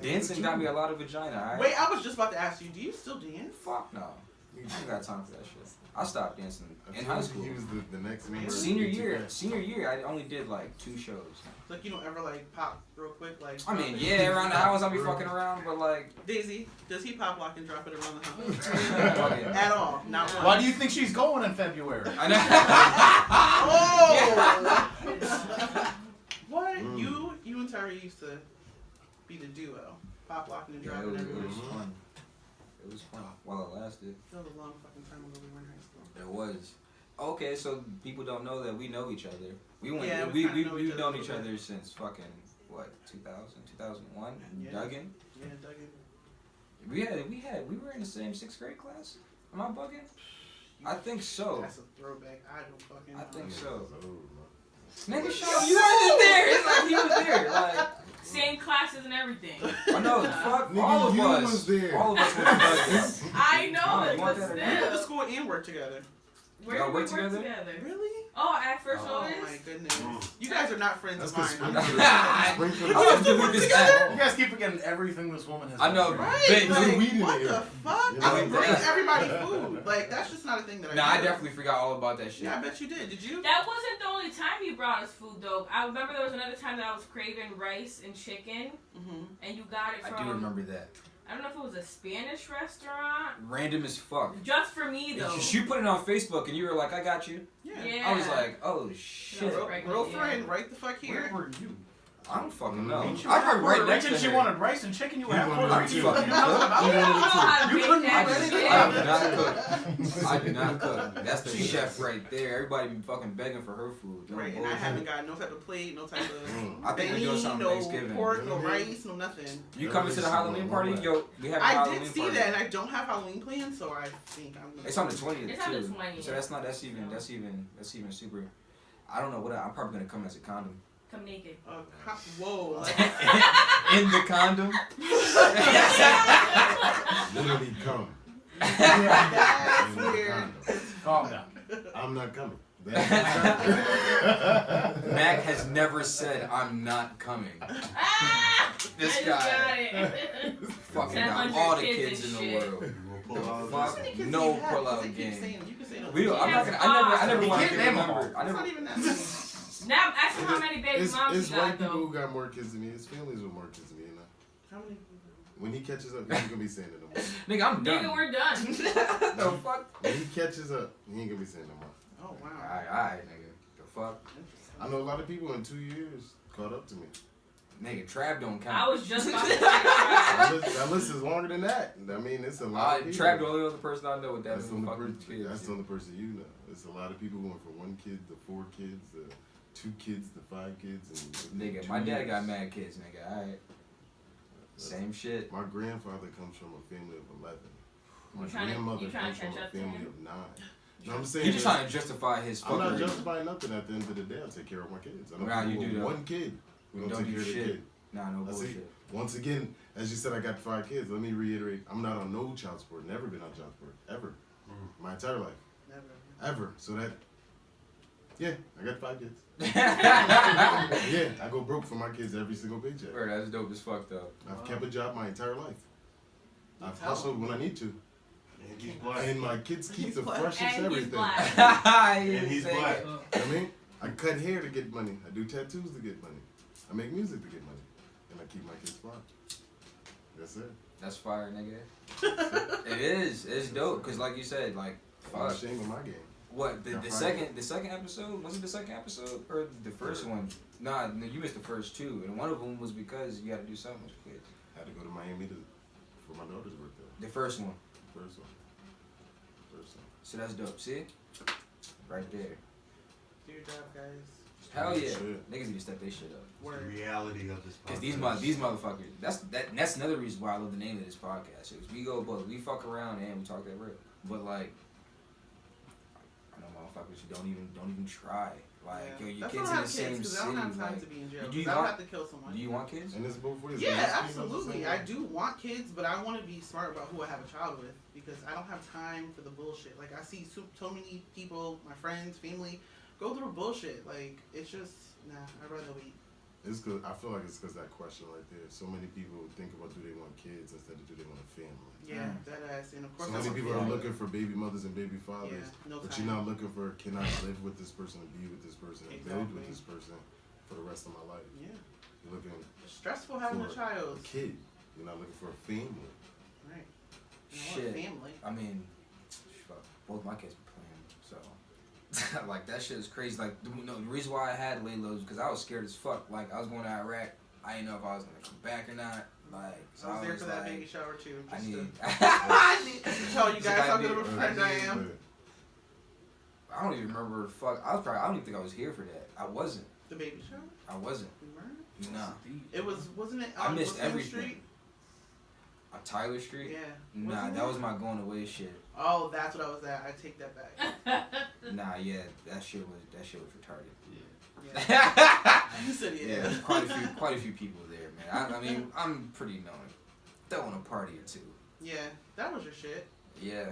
Dancing got me a lot of vagina, alright? Wait, I was just about to ask you, do you still dance? Fuck no. I ain't got time for that shit. I stopped dancing I in told high you school. He was the next member. of Senior the year, BTS. I only did like 2 shows. Like, you don't ever, like, pop real quick? Like, I mean, yeah, around the house I'll be fucking around, but like, Daisy, does he pop lock and drop it around the house? fucking. At all? Not once. Why do you think she's going in February? I know. Oh! What? Mm. You and Terry used to be the duo. Pop locking and Yeah, dropping it everywhere. was fun. It was fun while it lasted. That was a long fucking time ago we were in high school. It was. Okay, so people don't know that we know each other. We went. Yeah, we've kinda know each other known a each little other since fucking what 2000, 2001. Yeah. Duggan. Yeah, Duggan. We were in the same 6th grade class. Am I bugging? I think so. That's a throwback. I don't fucking know. I think so. Oh, Nigga, Sean, you wasn't there. It's like he was there. Like, Same classes and everything. I know. Fuck Nigga, all of you us. was there. All of us went to Duggan. I know it, You but want that or We went to still. school and work together. Where Y'all did we work work together? together? Really? Oh, at first Oh notice? my goodness. You guys are not friends That's of mine. because I'm Springfield. I was doing this You act. guys keep forgetting everything this woman has I done know, for you. Right, Big like, weed in what the the air. fuck? You I know would bring that. everybody food. Like, that's just not a thing that I Nah, do. I definitely forgot all about that shit. Yeah, I bet you did. Did you? That wasn't the only time you brought us food, though. I remember there was another time that I was craving rice and chicken, Mm-hmm. and you got it I from, do remember that. I don't know if it was a Spanish restaurant. Random as fuck. Just for me, though. You put it on Facebook and you were like, I got you. Yeah. Yeah. I was like, oh shit. No, Real friend, right the fuck Where here. were you? I don't fucking know. Ain't you I heard right Puerto next Rican? to She her. wanted rice and chicken. You You had wanted Puerto I'm rice Rican. and fucking chicken. cook. I don't know how to You make couldn't that make shit. I do not cook. I do not cook. That's the chef right there. Everybody be fucking begging for her food. No Right, and I bullshit. haven't got no type of plate, no type of I think we're doing something no Thanksgiving. pork, no rice, no nothing. You coming to the Halloween party? Yo, we have a I Halloween did see party. that, and I don't have Halloween plans, so I think I'm gonna. It's on the 20th It's too. on the 20th. So that's even super. I don't know what I'm probably gonna come as a condom. Come naked. Whoa. Like, In the condom. Literally come. that's In the weird. condom. Calm down. I'm not coming. Mac has never said I'm not coming. Ah! This I just guy got it. fucking got 700 all the kids kids in and the shit. world. Pull The out fuck? How many kids No do you have? 'Cause pull-out they keep game. saying- You can say no. We don't, I'm not gonna. I never You wanted can't to name 'em remember. I It's not never. even that many. Now, ask him how many baby moms It's you white got, people though. who got more kids than me. His families with more kids than me. You know? How many? When he catches up, he ain't gonna be saying it no more. Nigga, I'm done. Nigga, we're done. The fuck? When he catches up, he ain't gonna be saying no more. Oh wow. Alright, nigga. The fuck? I know a lot of people in 2 years caught up to me. Nigga, Trap don't count. I was just about to say Trap. That list is longer than that. I mean, it's a lot of people. Trap the only other person I know with that That's the many only fucking person. kids. That's the only person you know. It's a lot of people going from 1 kid to 4 kids to 2 kids to 5 kids. And Nigga, my dad got mad kids, nigga. Alright. Same shit. My grandfather comes from a family of 11. My You trying to grandmother comes from catch a up to family him? of 9. No, I'm saying He's just trying to justify his I'm not fuckery. justifying nothing. At the end of the day, I take care of my kids. I don't Nah, care you what do that. 1 kid. We Don't don't take do care of the shit. kid. Nah, no I see. bullshit. Once again, as you said, I got 5 kids. Let me reiterate: I'm not on no child support. Never been on child support ever, my entire life, ever. So that, yeah, I got 5 kids. Yeah, I go broke for my kids every single paycheck. Bro, that's dope as fuck though. I've kept a job my entire life. I've hustled when I need to, And he's black. and my kids keep He's the black. freshest And he's everything. black. And he's black. I mean, I cut hair to get money. I do tattoos to get money. I make music to get money, and I keep my kids fly. That's it. That's fire, nigga. It is. It's dope. Cause like you said, like, I'm not fuck. ashamed of my game. What the Not second episode? Was it the second episode or the first one? Nah, no, you missed the first 2, and one of them was because you had to do something with kids. I had to go to Miami for my daughter's birthday. The first one. First one. First one. So that's dope. See, right there. Do your job, guys. Hell yeah, Shit. niggas need to step their shit up. The reality of this Cause podcast. these motherfuckers. That's another reason why I love the name of this podcast. Is we go both. We fuck around and we talk that real. But like, I know motherfuckers who don't even try. Like, yo, your That's kids why I in have the same kids, 'cause city. I don't have time Like, to be in jail. do you 'Cause I would want- have to kill someone. do you want kids? And it's both ways. Yeah, Most females absolutely. the I same way. do want kids, but I want to be smart about who I have a child with because I don't have time for the bullshit. Like I see so many people, my friends, family, go through bullshit. Like it's just I'd rather wait. It's cause I feel like it's because that question right there. So many people think about do they want kids instead of do they want a family. Yeah, that ass, and of course So many that's people what are I looking for baby mothers and baby fathers, Yeah, no but time. you're not looking for can I live with this person and be with this person and build with Exactly. this person for the rest of my life. Yeah, You're looking it's stressful having a for child. a kid. You're not looking for a family. Right. You know, Shit. family. I mean, fuck, both my kids be playing, so like that shit is crazy. Like the reason why I had Layla was because I was scared as fuck. Like I was going to Iraq, I didn't know if I was gonna come back or not. Like so I was there for that like, baby shower too. I Just need. I need to tell you It's guys like I how good of a need- friend I am. I don't even remember. Fuck, I don't even think I was here for that. I wasn't. The baby shower? I wasn't. We weren't? Nah. It wasn't it I on missed Brooklyn everything. Street? On Tyler Street. Yeah. Nah, Wasn't that it? was my going away shit. Oh, that's what I was at. I take that back. Nah, yeah, that shit was retarded. Yeah. You said Yeah, yeah. there's quite a few people there, man. I mean, I'm pretty known. Throwing a party or two. Yeah, that was your shit. Yeah.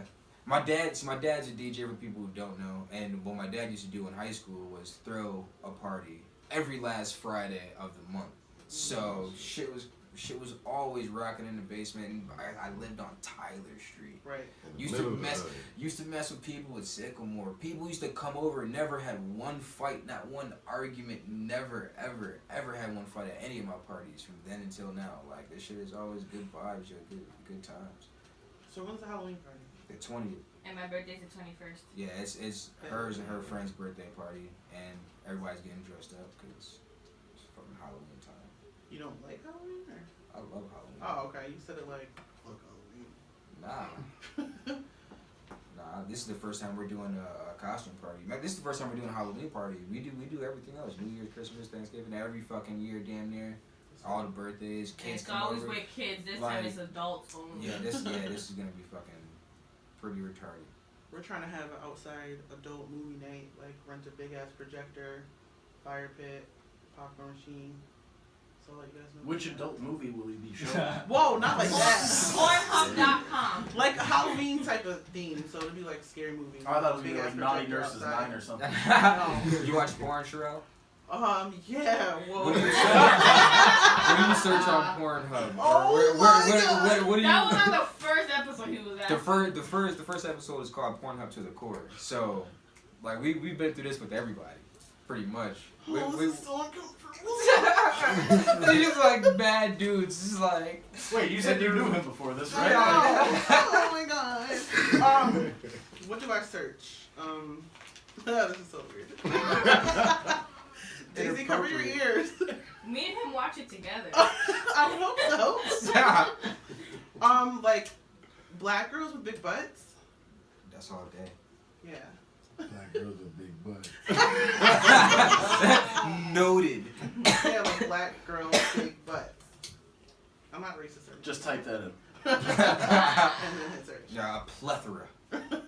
My dad's a DJ for people who don't know, and what my dad used to do in high school was throw a party every last Friday of the month. So shit was always rocking in the basement. And I lived on Tyler Street. Right. Used to mess with people with Sycamore. People used to come over, never had one fight, not one argument, never, ever had one fight at any of my parties from then until now. Like, this shit is always good vibes, good times. So when's the Halloween party? The 20th. And my birthday's the 21st. Yeah, it's hers and her friend's birthday party, and everybody's getting dressed up because it's fucking Halloween time. You don't like Halloween? Or? I love Halloween. Oh, okay. You said it like, fuck Halloween. Nah, this is the first time we're doing a costume party. This is the first time we're doing a Halloween party. We do everything else. New Year's, Christmas, Thanksgiving, every fucking year, damn near. All the birthdays, And kids it's come always over. with kids. This Like, time it's adults only. Yeah, this is gonna be fucking pretty retarded. We're trying to have an outside adult movie night, like rent a big ass projector, fire pit, popcorn machine. So let you guys know. Which adult movie will he be showing? Whoa, not like that. Pornhub.com. Like a Halloween type of theme, so it'd be like scary movies. I thought it was Big gonna be ass like Naughty projector Nurses outside. 9 or something. No. You watch porn, Sherelle? Yeah. Whoa. What do you search on Pornhub? Oh my God. What do you? That was on the first episode he was at. The first episode is called Pornhub to the Core. So, like we've been through this with everybody, pretty much. This is so uncomfortable. It's just like bad dudes. It's like. Wait, you said you knew him before this, right? Oh my God. What do I search? This is so weird. Daisy, cover your ears. Me and him watch it together. I hope so. Like black girls with big butts. That's all day. Yeah. Black girls with big butts. Noted. Yeah, like black girls with big butts. I'm not racist or anything. Just type that in. And then hit search. Yeah, a plethora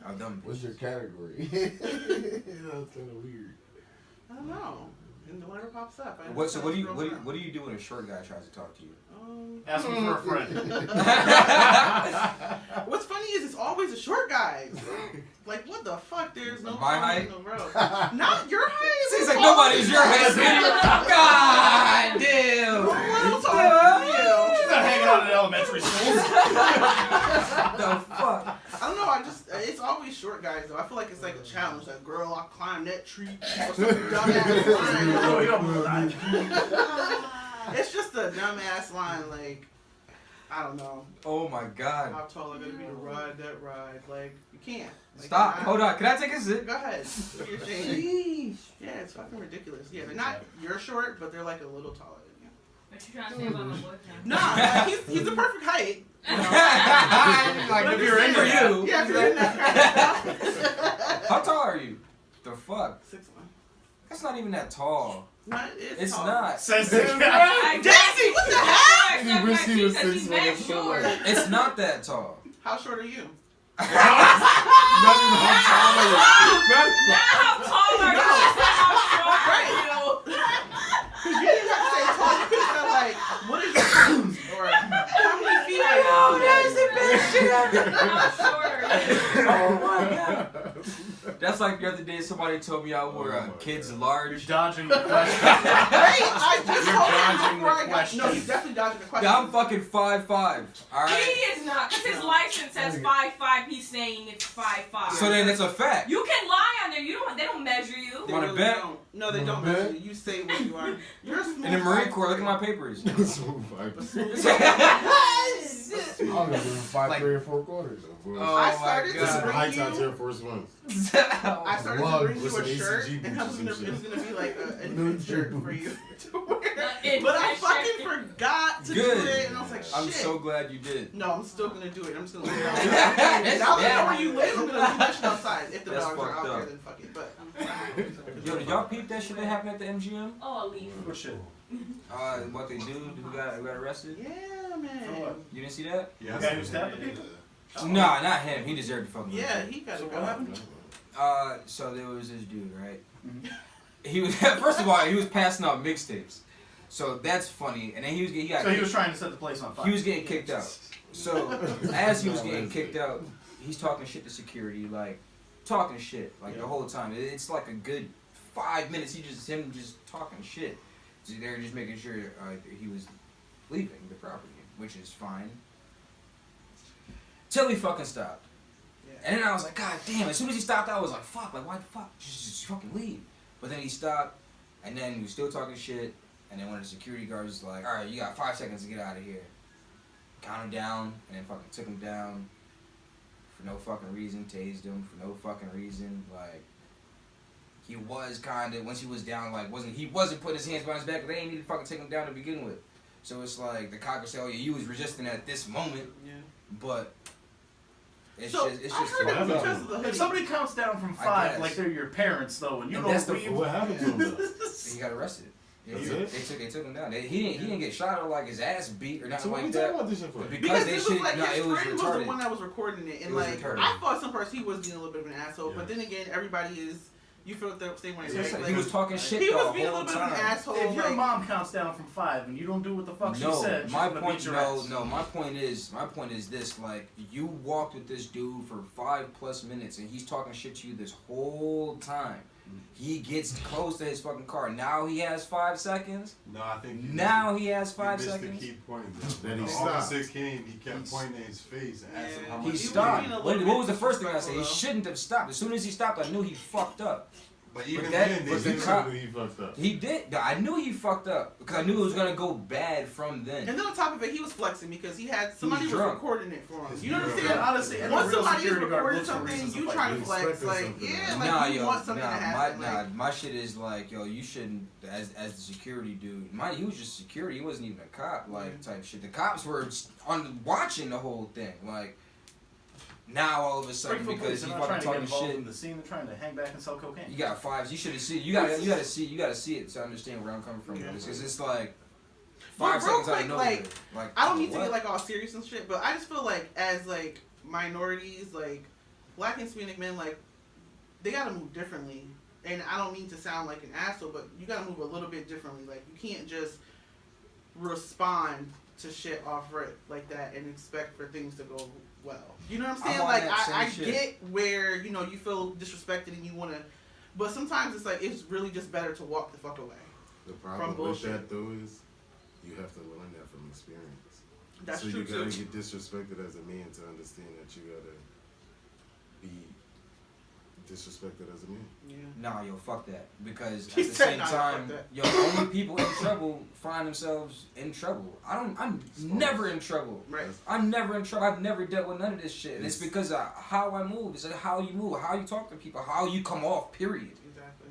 of them. What's your category? That's kind of weird. I don't know. And whatever pops up. What do you do when a short guy tries to talk to you? Ask me for a friend. What's funny is it's always a short guy. Like what the fuck? There's no My height? in the world. Not your height. Seems like nobody's your height. God damn. She's not hanging out in elementary school. The fuck? I don't know. It's always short guys though. I feel like it's like a challenge. Like, girl, I'll climb that tree or some dumbass line. It's just a dumbass line. Like, I don't know. Oh my god. How tall are gonna be to ride that ride? Like, you can't. Like, Stop. Hold on. Can I take a sip? Go ahead. You're saying. Yeah, it's fucking ridiculous. Yeah, they're not. You're short, but they're like a little taller than you. What you trying to say about my boyfriend? Nah, like, he's the perfect height. You know? Like But if you're in for you. Yeah, if you're in that kind of stuff. How tall are you? The fuck? 6'1". That's not even that tall. No, It's tall. not. Says the guy. Daisy, what the heck? He wish he was 6'1" He's so short. bad. It's not that tall. How short are you? Not even how tall are you? Not how tall are you? Just how short are you? Because you didn't have to say tall. You could have said like, what is your height? Or how many feet are you? How short are you? Oh my god. That's like the other day somebody told me I wore kids You're large. dodging the question. Hey, I just You're told you dodging before the I got. question. No, you're definitely dodging the question. Yeah, I'm fucking 5'5". Alright? He is not. Because his license says 5'5". He's saying it's 5'5". So then it's a fact. You can lie on there. They don't measure you. They Wanna really bet? don't. No, they Wanna don't bet? measure you. You say what you are. You're a small In the Marine 5'4". Corps, look at my papers. Smooth vibe. A small I'm gonna do 5 3 and 4 quarters. Oh I my started to god. bring High you- tops Air Force Ones. I started to bring you Listen, a shirt, ACG and boots it or was some gonna be like an No infant shirt boots. for you to wear. Infant But I shirt. fucking forgot to Good. do it, and I was like, shit. I'm so glad you did. No, I'm still gonna do it. I'm just gonna leave it outside. Now that where you live, I'm gonna leave that shit outside. If the That's dogs are fucked out there, up. then fuck it. But Yo, did y'all peep that shit that happened at the MGM? Oh, a leaf. What shit? What they do? Who got arrested? yeah, man. You didn't see that? Yeah, The guy who stabbed the people? Nah, not him. He deserved to fucking. Yeah, he got So it. what happened? So there was this dude, right? He was first of all he was passing out mixtapes, so that's funny. And then he got So he was trying to set the place on fire. he was getting kicked out. So as he was getting kicked out, he's talking shit to security, like talking shit like the whole time. It's like a good 5 minutes. Him just talking shit. So they were just making sure he was leaving the property, which is fine. Till he fucking stopped. And then I was like, God damn, as soon as he stopped, I was like, fuck, like, why the fuck? Just fucking leave. But then he stopped, and then he was still talking shit, and then one of the security guards was like, alright, you got 5 seconds to get out of here. Count him down, and then fucking took him down for no fucking reason, tased him for no fucking reason, like, he was kinda, once he was down, like, he wasn't putting his hands behind his back, but they ain't need to fucking take him down to begin with. So it's like, the cop would say, oh yeah, you was resisting at this moment, Yeah. but it's So, just I heard it was because of the If hoodie. somebody counts down from I 5 guess. like they're your parents, though, and you And don't that's the- leave, What happened to him though? he got arrested. Yeah, That's it? they took him down. He didn't get shot or like his ass beat or So nothing what are we like talking that. about this shit for? Because they this should was like no, his it was friend was the retarded. one that was recording it, and It was like retarded. I thought some parts he was being a little bit of an asshole, Yeah. but then again, everybody is. You feel the same way, He right? was Like, talking shit he the was being a whole little bit of an time. asshole. if your like, mom counts down from 5 and you don't do what the fuck she No, said, she's my gonna point. beat your No, ass. no. My point is this: like, you walked with this dude for 5+ minutes, and he's talking shit to you this whole time. He gets close to his fucking car. Now he has 5 seconds. No, I think Now he has 5 missed seconds. the key point. Then he The stopped. officer came, he kept pointing at his face and asked him how Yeah. much He was stopped. being a What little was the bit first thing I said? He disrespectful, shouldn't have stopped. As soon as he stopped, I knew he fucked up. But even that- then, but they the did cop- He fucked up. He did. I knew he fucked up because I knew it was gonna go bad from then. And then on top of it, he was flexing because he had somebody was drunk. recording it for him. His You know what I'm drunk. saying? Yeah, honestly, any Once real somebody is security guard recording looks for something, reasons to you fight. trying to You flex, expecting like, something. yeah, like Nah, you yo, want something to happen. like, my shit is like, yo, you shouldn't. As the security dude, he was just security. He wasn't even a cop, like type shit. The cops were on watching the whole thing, like. Now all of a sudden Grateful because police he are not fucking trying to get talking involved shit. in the scene. They're trying to hang back and sell cocaine. You got fives. You should have seen. You gotta see it to understand where I'm coming from. Yeah. Because it's like But 5 real seconds out of quick, nowhere. like, I don't need to what? get like all serious and shit, but I just feel like as like minorities, like Black and Hispanic men, like they gotta move differently. And I don't mean to sound like an asshole, but you gotta move a little bit differently. Like you can't just respond to shit off rip like that and expect for things to go well. You know what I'm saying? I'm on Like that I same shit. get where, you know, you feel disrespected and you wanna, but sometimes it's like it's really just better to walk the fuck away. The problem with bullshit. that though is you have to learn that from experience. That's so true you gotta too. get disrespected as a man to understand that you gotta be disrespected as a man. Yeah. Nah, yo, fuck that. Because at He the said, same "Nah, fuck time, that." yo, only people in trouble find themselves in trouble. I'm never in trouble. Right. I'm never in trouble. I've never dealt with none of this shit. And it's It's- because of how I move. It's like how you move, how you talk to people, how you come off, period. Exactly.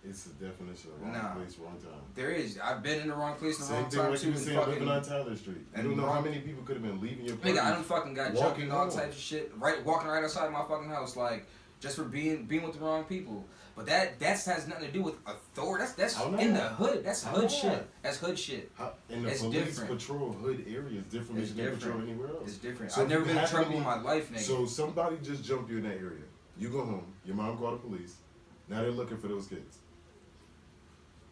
It's the definition of wrong Nah. place, wrong time. There is. I've been in the wrong place in the Same wrong thing time like too. you were and saying living on fucking, Tyler Street. You and don't know how wrong- many people could have been leaving your party. nigga, I done fucking got jumped walking and all home. types of shit. Right, walking right outside my fucking house, like just for being with the wrong people. But that has nothing to do with authority. That's How in not? the hood. That's How hood not? shit. That's hood shit. And the It's police different. patrol hood area is different It's than they patrol different. anywhere else. It's different. So I've never if been you in happen trouble to in be- my life, nigga. So somebody just jumped you in that area. You go home. Your mom called the police. Now they're looking for those kids.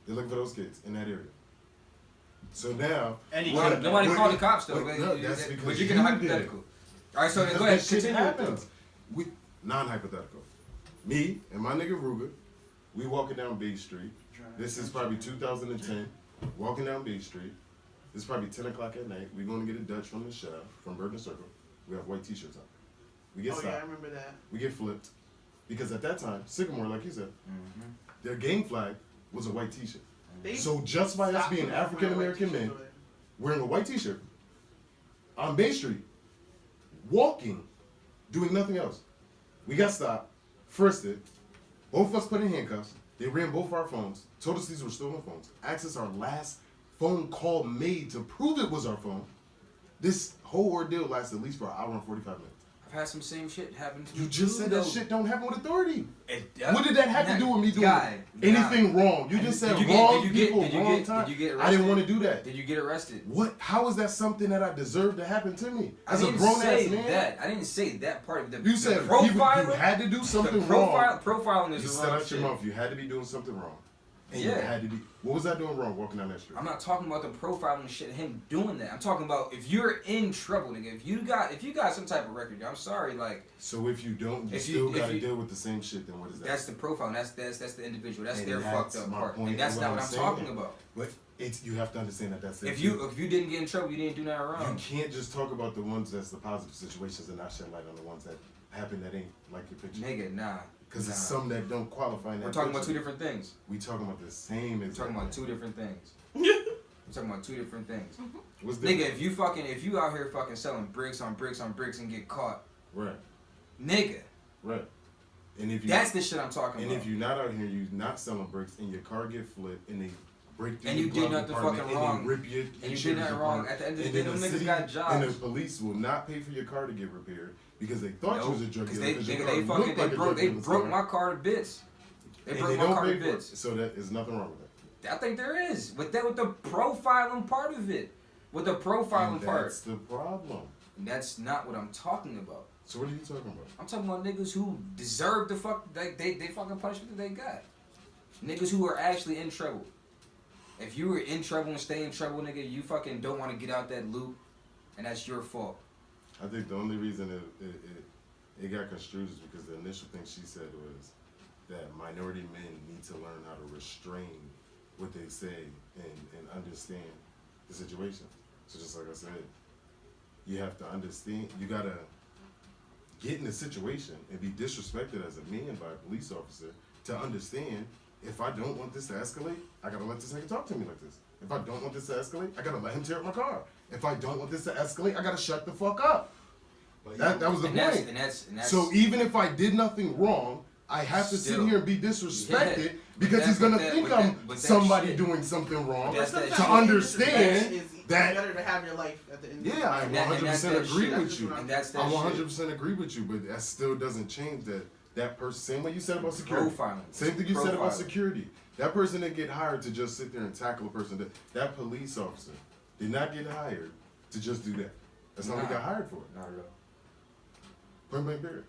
They're looking for those kids in that area. So now, Any Well, kid- nobody What- called the cops though. what- no, that's because but you get a you hypothetical. All right, so then because go ahead. that shit Continue. happens. We non-hypothetical. Me and my nigga Ruger, we walking down Bay Street. This is probably 2010. Walking down Bay Street. It's probably 10 o'clock at night. We're going to get a Dutch from the shop, from Bergen Circle. We have white t-shirts on. We get Oh stopped. yeah, I remember that. We get flipped. Because at that time, Sycamore, like you said, Mhm. their gang flag was a white t-shirt. They So just by us stopped being people from African American wearing men, white t-shirts. wearing a white t-shirt, on Bay Street, walking, doing nothing else. We got stopped, frisked, both of us put in handcuffs. They ran both our phones, told us these were stolen phones, asked us our last phone call made to prove it was our phone. This whole ordeal lasted at least for an hour and 45 minutes. I've had some same shit happen to me. You just too, said that though. shit don't happen with authority. It- What did that have to do with me doing Guy, anything wrong? You And just did said you get- wrong did you get- people, did you wrong get- time. did you get I didn't arrested? want to do that. Did you get arrested? What? How is that something that I deserve to happen to me as I a didn't grown say ass man? that. I didn't say that part of the. You said the profiling. you had to do something the wrong. profiling is You the said wrong out your shit. mouth you had to be doing something wrong, and you Yeah. had to be. What was I doing wrong walking down that street? I'm not talking about the profiling shit, him doing that. I'm talking about if you're in trouble, nigga. If you got some type of record, I'm sorry, like So if you don't, you If still you- got if to you- deal with the same shit. Then what is that? that's the profiling. That's the individual. That's And their that's fucked up my part, point and that's of not what what I'm I'm saying. talking about. But it's you have to understand that that's it. If too. you didn't get in trouble, you didn't do nothing You wrong. can't just talk about the ones that's the positive situations and not shed light on the ones that happen that ain't like your picture. Nigga, nah. Because it's Nah. some that don't qualify in that We're talking about two picture. different things. We talking about the same. We're talking about two different things. We're talking about two different things. What's Nigga, different? if you out here fucking selling bricks on bricks on bricks and get caught, Right, nigga, right. And if you that's the shit I'm talking and about. if you're not out here, you're not selling bricks, and your car get flipped, and they break through And your you did glove nothing compartment, fucking and wrong. they rip your And you insurance did nothing wrong. apart, At the end of the and day, then them the niggas city got and jobs. the police will not pay for your car to get repaired because they thought you was a drug Because dealer. they, 'cause your nigga, car they looked fucking like they a broke drug they dealer's broke car. my car to bits. They And broke they my don't car pay to for it. bits. So that is nothing wrong with that. I think there is with the profiling part of it, with the profiling And part. that's the problem. And that's not what I'm talking about. So what are you talking about? I'm talking about niggas who deserve the fuck they fucking punishment that they got. Niggas who are actually in trouble. If you were in trouble and stay in trouble, nigga, you fucking don't want to get out that loop, and that's your fault. I think the only reason it got construed is because the initial thing she said was that minority men need to learn how to restrain what they say and understand the situation. So just like I said, you have to understand, you gotta get in the situation and be disrespected as a man by a police officer to understand if I don't want this to escalate, I gotta let this nigga talk to me like this. If I don't want this to escalate, I gotta let him tear up my car. If I don't want this to escalate, I gotta shut the fuck up. That was the point. And that's so even if I did nothing wrong, I have to sit here and be disrespected because he's gonna think I'm somebody doing something wrong to understand that. It's better to have your life at the end. Yeah, I 100% agree with you. And that's that I 100% agree with you, but that still doesn't change that person. Same way you said about security. Profiling. Same thing you said about security. That person didn't get hired to just sit there and tackle a person. That police officer did not get hired to just do that. That's not what he got hired for. Not at all. Point blank period.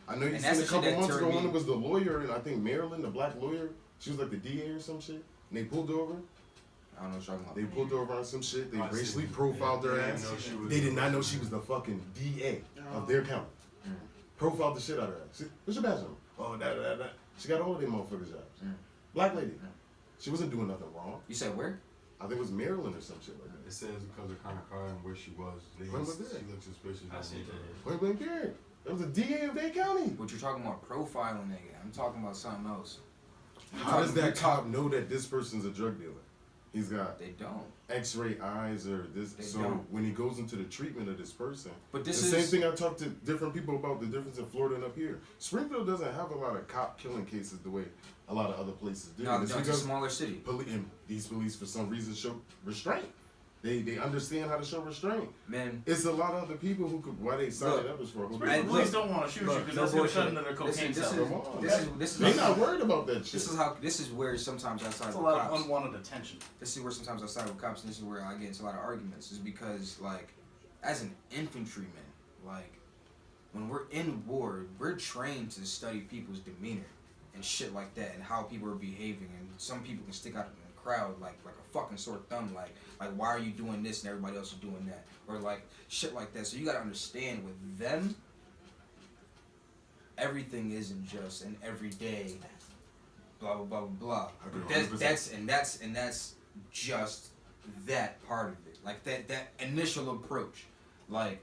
I know you seen a couple months ago when it was the lawyer, and I think Maryland, the black lawyer, she was like the DA or some shit, and they pulled her over. I don't know what you're talking about. They pulled her over on some shit. They racially profiled her ass. They did not know she was the fucking DA of their county. Profiled the shit out of her ass. What's your badge number? Oh, that. She got all of them motherfuckers jobs. Black lady. She wasn't doing nothing wrong. You said where? I think it was Maryland or some shit like that. It says because of the kind of car and where she was. She looked suspicious. I see that. Point blank period. That was a DA of Dade County. What you're talking about profiling, nigga. I'm talking about something else. How does that cop know that this person's a drug dealer? He's got They don't. X-ray eyes or this. They so don't. when he goes into the treatment of this person, But this the is same thing I talked to different people about the difference in Florida and up here. Springfield doesn't have a lot of cop killing cases the way a lot of other places do. No, it's a smaller city. And these police, for some reason, show restraint. They understand how to show restraint. Man, It's a lot of other people who could. Why they sign up is for. Springfield police don't want to shoot you because that's going to cut into their cocaine cell. This is They're not worried about that shit. This is where sometimes I side That's a with lot cops. of unwanted attention. This is where sometimes I side with cops, and this is where I get into a lot of arguments. Is because like, as an infantryman, like, when we're in war, we're trained to study people's demeanor and shit like that, and how people are behaving. And some people can stick out in the crowd like a fucking sore thumb, like why are you doing this and everybody else is doing that, or like shit like that. So you gotta understand with them, everything isn't just an everyday blah blah blah blah. That's just that part of it. Like that initial approach. Like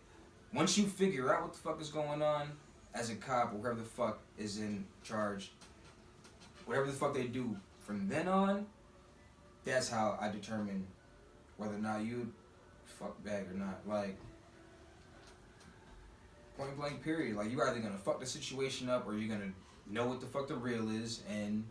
once you figure out what the fuck is going on as a cop or whoever the fuck is in charge, whatever the fuck they do from then on, that's how I determine whether or not you fuck back or not. Like, point blank period. Like, you're either gonna fuck the situation up or you're gonna know what the fuck the real is and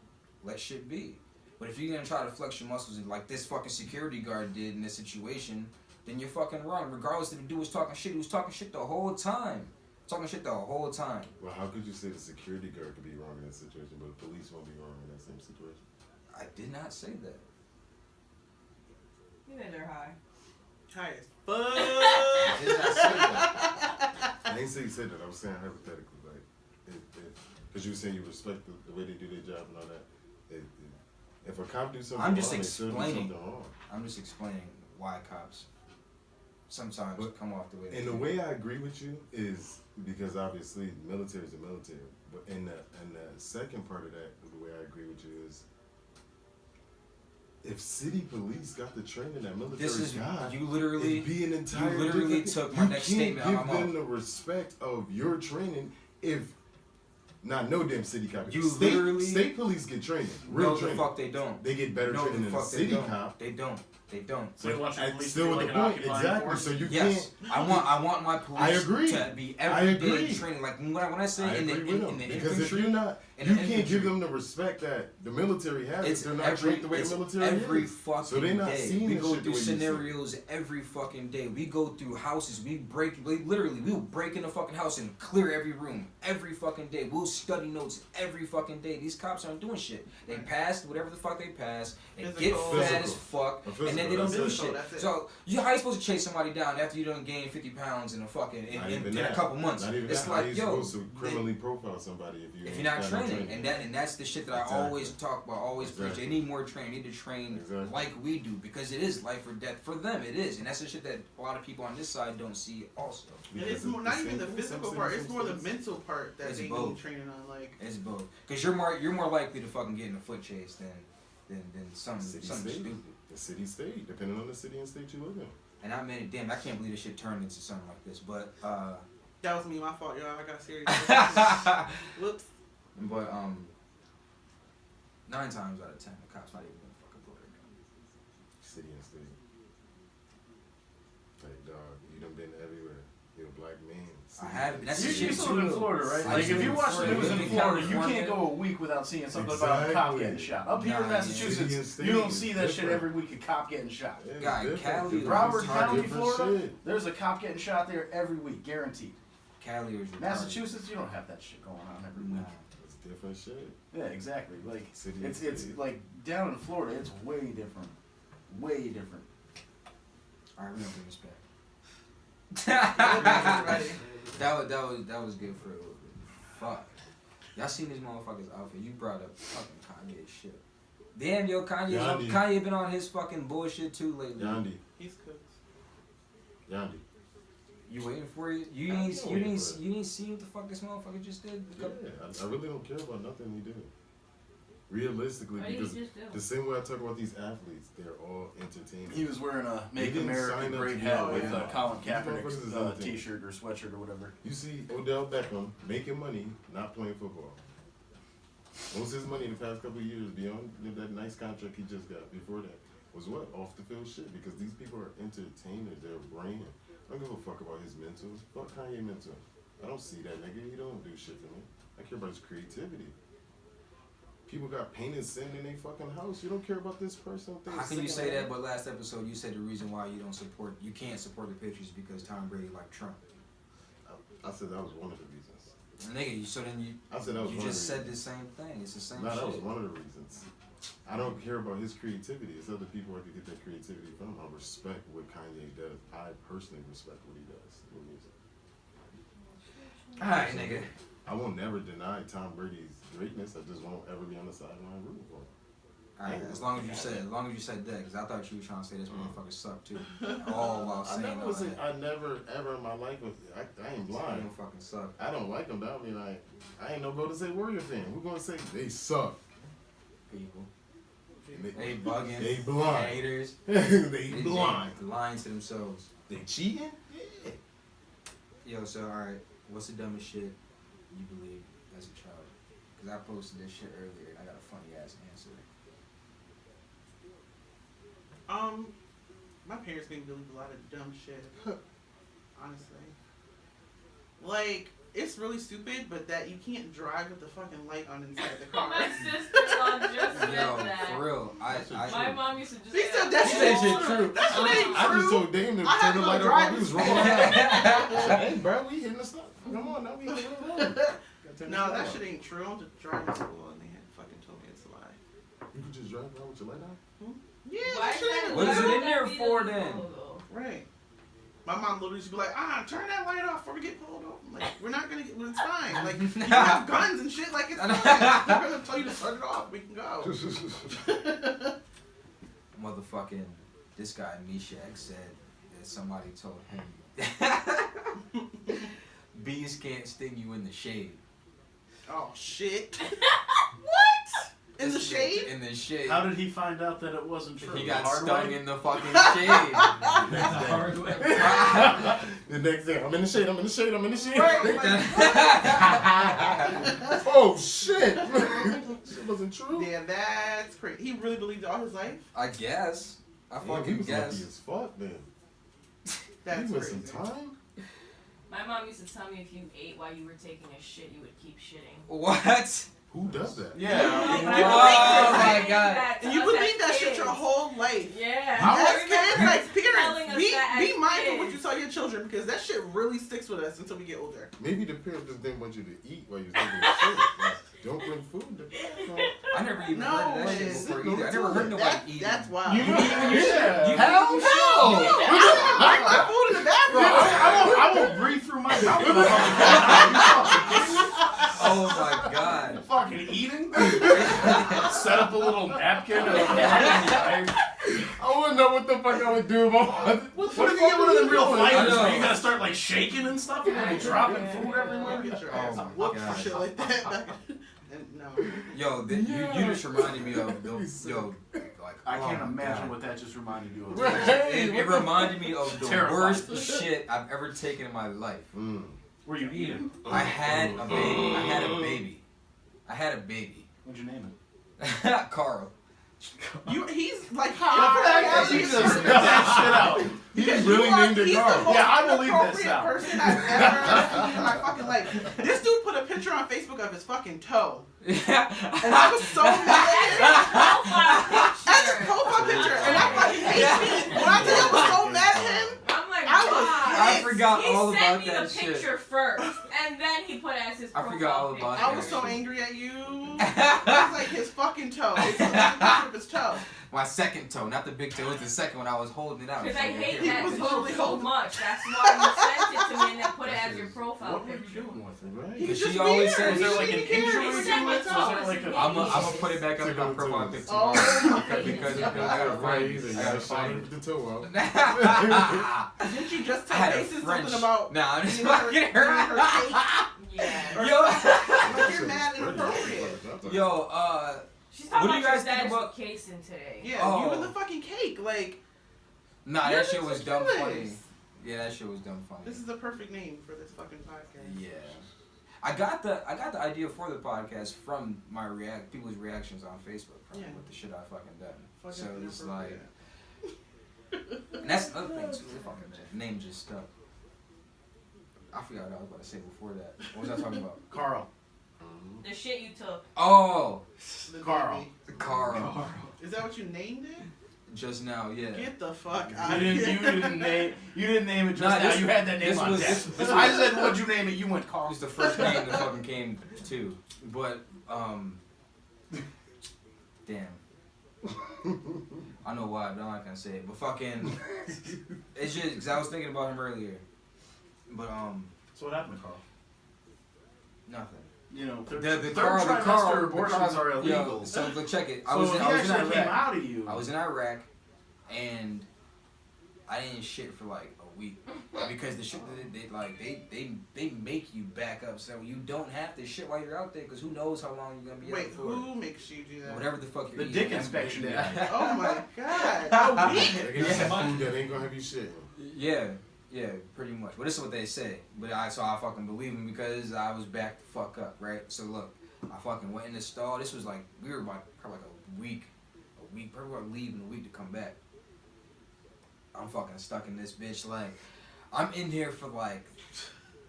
let shit be. But if you're gonna try to flex your muscles and like this fucking security guard did in this situation, then you're fucking wrong. Regardless if the dude was talking shit, he was talking shit the whole time. Talking shit the whole time. Well, how could you say the security guard could be wrong in that situation, but the police won't be wrong in that same situation? I did not say that. You know they're high. High as fuck. I did not say that. I didn't say you said that. I was saying hypothetically, like, because you were saying you respect the way they do their job and all that. If a cop do something I'm just wrong, they still do explaining. something wrong. I'm just explaining why cops sometimes come off the way they And do. the way I agree with you is because obviously the military is the military. But in the second part of that, the way I agree with you is if city police got the training that military This is got, you literally. it'd be an entire You literally different- took my next statement out You of my can't give mouth. them the respect of your training if not no damn city cop. You literally- state police get training. Real No, the training. fuck they don't. They get better No, training the than a fuck they city don't. cop. They don't. They don't. So you want your And police still to with be the like an point, occupying exactly. force? So you Yes, can't. I want my police I agree. to be I everyday agree. training. Like when I say I in the agree with them. in the Because if infantry, you're not, in you the can't infantry, give them the respect that the military has. It's If they're not every trained the way it's the military every is. fucking So they're not day. seeing We the go shit the through way you see it. scenarios every fucking day. We go through houses. We will break in a fucking house and clear every room every fucking day. We'll study notes every fucking day. These cops aren't doing shit. They passed whatever the fuck they passed. They get Physical. fat as fuck, Physical. and then they don't do Physical, shit. that's it. So how you supposed to chase somebody down after you done gained 50 pounds in a fucking in a couple months? Not even It's that. like, How you yo, supposed to criminally profile somebody if you're not training, and that's the shit that Exactly. I always talk about, always preach. Exactly. They need more training. They need to train Exactly. like we do because it is life or death for them. It is, and that's the shit that a lot of people on this side don't see. Also, And it's more, not even the physical part; it's more the mental part that It's they both. need training on. Like, it's both because you're more likely to fucking get in a foot chase than some City something state. stupid. The city state, depending on the city and state you live in. And I mean, damn, I can't believe this shit turned into something like this. But that was me, my fault, y'all. I got serious. Whoops. But 9 times out of 10, the cops not even gonna fucking pull their gun. City and state. Like, dog, you done been everywhere. You're a black man. I have. That's the You shit still live in too. Florida, right? I Like, used if to you live in watch the Florida. news in Lived in Florida, you California. can't go a week without seeing something about a cop getting shot. Up here in Nah, Massachusetts, yeah. you don't see that shit Different. every week, a cop getting shot. Yeah, Guy, different. Cali, Broward it's County, different Florida, shit. there's a cop getting shot there every week, guaranteed. Cali was retarded. Massachusetts, you don't have that shit going on every Nah. week. It's different shit. Yeah, exactly. Like City it's and state. like down in Florida, it's way different. Way different. Alright, we don't bring this back. Ready. That was good for a little bit. Fuck. Y'all seen this motherfucker's outfit? You brought up fucking Kanye shit. Damn, yo, Yandi. Kanye been on his fucking bullshit too lately. Yandi. He's cooked. Yandi. You waiting for it? You I didn't know waiting for it. see what the fuck this motherfucker just did? Yeah, I really don't care about nothing he did. Realistically, What did he because just do? the same way I talk about these athletes, they're all entertainers. He was wearing a He Make didn't America sign up Great to hat be with on Colin These motherfuckers is Kaepernick's entertainers. t-shirt or sweatshirt or whatever. You see Odell Beckham making money, not playing football. Most of his money the past couple of years, beyond that nice contract he just got before that, was what? Off the field shit. Because these people are entertainers. They're a brand. I don't give a fuck about his mental. Fuck Kanye mental. I don't see that nigga. He don't do shit for me. I care about his creativity. People got pain and sin in their fucking house. You don't care about this person. How can you say that? But last episode you said the reason why you can't support the Patriots because Tom Brady like Trump. I said that was one of the reasons. Nigga, so then I said that was you one just of the said the same thing. It's the same No, shit. that was one of the reasons. I don't care about his creativity. It's other people I could get that creativity from. I respect what Kanye does. I personally respect what he does in music. Alright, nigga. I won't never deny Tom Brady's greatness. I just won't ever be on the sideline rooting for him. Alright, as long as you said that, because I thought you were trying to say this motherfucker sucked too. All while saying all that. I never ever in my life I ain't You blind. don't fucking suck. I don't like them. That mean I ain't no Golden State Warrior fan. Who gonna say they suck? People. They They bugging. They blind. Haters. They blind. Lying to themselves. They cheating? Yeah. Yo, so alright, what's the dumbest shit you believe as a child? Because I posted this shit earlier and I got a funny ass answer. My parents made me believe a lot of dumb shit. Honestly. Like, it's really stupid, but that you can't drive with the fucking light on inside the car. My sister-in-law just said Yo, that. for real. My mom used to just She say said that She said shit true. true. That shit ain't I just true. told Dame to I have turn the no light up driving when we was rolling out. Hey, bro, we hitting the stop. Come on, now we hitting the road. No, that shit ain't true. I'm just driving to school and they had fucking told me it's a lie. You can just drive around with your light on? Yeah, Why that shit ain't What is it in why there would that for be then? illegal? Right. My mom literally used to be like, turn that light off before we get pulled over. I'm like, we're not gonna get, it's fine. Like, you have guns and shit, like, it's fine. They're gonna tell you to turn it off, we can go. Motherfucking, this guy Meshach said that somebody told him bees can't sting you in the shade. Oh, shit. What? In the shade? In the shade. How did he find out that it wasn't true? He got The hard stung way? in the fucking shade. Hard way. The next day, I'm in the shade, I'm in the shade, I'm in the shade. Right, Oh, shit. Shit wasn't true. Yeah, that's crazy. He really believed it all his life? I guess. I Damn, he fucking was lucky guess. as fuck, man. That's He was some crazy. time. My mom used to tell me if you ate while you were taking a shit, you would keep shitting. What? Who does that? Yeah. Oh my God. And you believe that shit your whole life. Yeah. As kids, like telling us parents, that be as mindful kids. what you tell your children because that shit really sticks with us until we get older. Maybe the parents just didn't want you to eat while you were taking a shit. Like, don't bring food in the bathroom. I never even No, heard of that shit man. before either. I never heard nobody eating. That's wild. You eat when you shit? Hell no! Bring my food in the bathroom. I won't breathe through my mouth. Oh my God. Fucking eating? Set up a little napkin and a fucking knife. I wouldn't know what the fuck I would do if I What if you get one of them real I fighters know. where you gotta start like shaking and stuff and then dropping food everywhere? Get your Oh ass my whooped God. for shit like that. And no. Yo, you just reminded me of like I can't oh my imagine God. what that just reminded you of. It reminded me of the Terrifying. worst shit I've ever taken in my life. Were you eating? I had a baby. I had a baby. What'd you name Carl. He's like it? how Jesus, spit that shit out. He just really named it Carl. Yeah, I believe this now. Person I've ever seen in my fucking life. This dude put a picture on Facebook of his fucking toe. Yeah. And I was so mad at his profile picture. And I fucking hate him. When I tell you I was so mad at him, I'm like, I forgot he all sent about me that the shit. picture first, and then he put it as his I profile forgot all about picture. I was so angry at you. It was like his fucking toe. It's a picture of his toe. My second toe, not the big toe. It was the second one. I was holding it out. Because I hate He that was toe literally so holding- much. That's why you sent it to me and then put it as your profile What were you picture. doing with it? Right. He's Because just she always weird. says Was there like an He didn't care. injury He to said it? my Was toe. there like a... I'm gonna put it back up in my profile picture. Oh, because I gotta find it. I gotta find the toe out. it. Didn't you just I tell had a Mason French. something about Nah, I'm just eating her fucking cake? Yeah. Like you're mad and inappropriate. Yo, She's talking What do you about guys your think status about- with Kason today. Yeah, Oh. you and the fucking cake. Like, nah, Yours that shit is was dumb ridiculous. funny. Yeah, that shit was dumb funny. this is the perfect name for this fucking podcast. Yeah, I got the idea for the podcast from my people's reactions on Facebook from Yeah. with the shit I fucking done. Fucking So it's like, inappropriate. and that's another thing too. The fucking name just stuck. I forgot what I was about to say before that. What was I talking about? Carl. The shit you took. Oh, The Carl. baby. Carl. Is that what you named it? Just now, yeah. Get the fuck You out of here. didn't name it just Nah, now. this- You had that name this on was- deck. this I was- said, what'd you name it? You went It Carl. was the first name that fucking came to, but damn. I know why, but I'm not gonna say it. But fucking, it's just because I was thinking about him earlier. But So what happened to Carl? nothing. You know, The third Carl, trimester abortions are Yo, illegal. so look, check it. So I was if in he actually Iraq. came out of you. I was in Iraq, and I didn't shit for like a week because the shit they make you back up so you don't have to shit while you're out there because who knows how long you're gonna be Wait, out for. who makes you do that? Whatever the fuck you're The eating. dick inspection guy. Oh my god. A week? They get you some food that ain't gonna have you shit. Yeah, pretty much. But this is what they say. But I fucking believe them because I was back the fuck up, right? So look, I fucking went in the stall. This was like we were about probably like a week, probably about leaving a week to come back. I'm fucking stuck in this bitch. Like I'm in here for like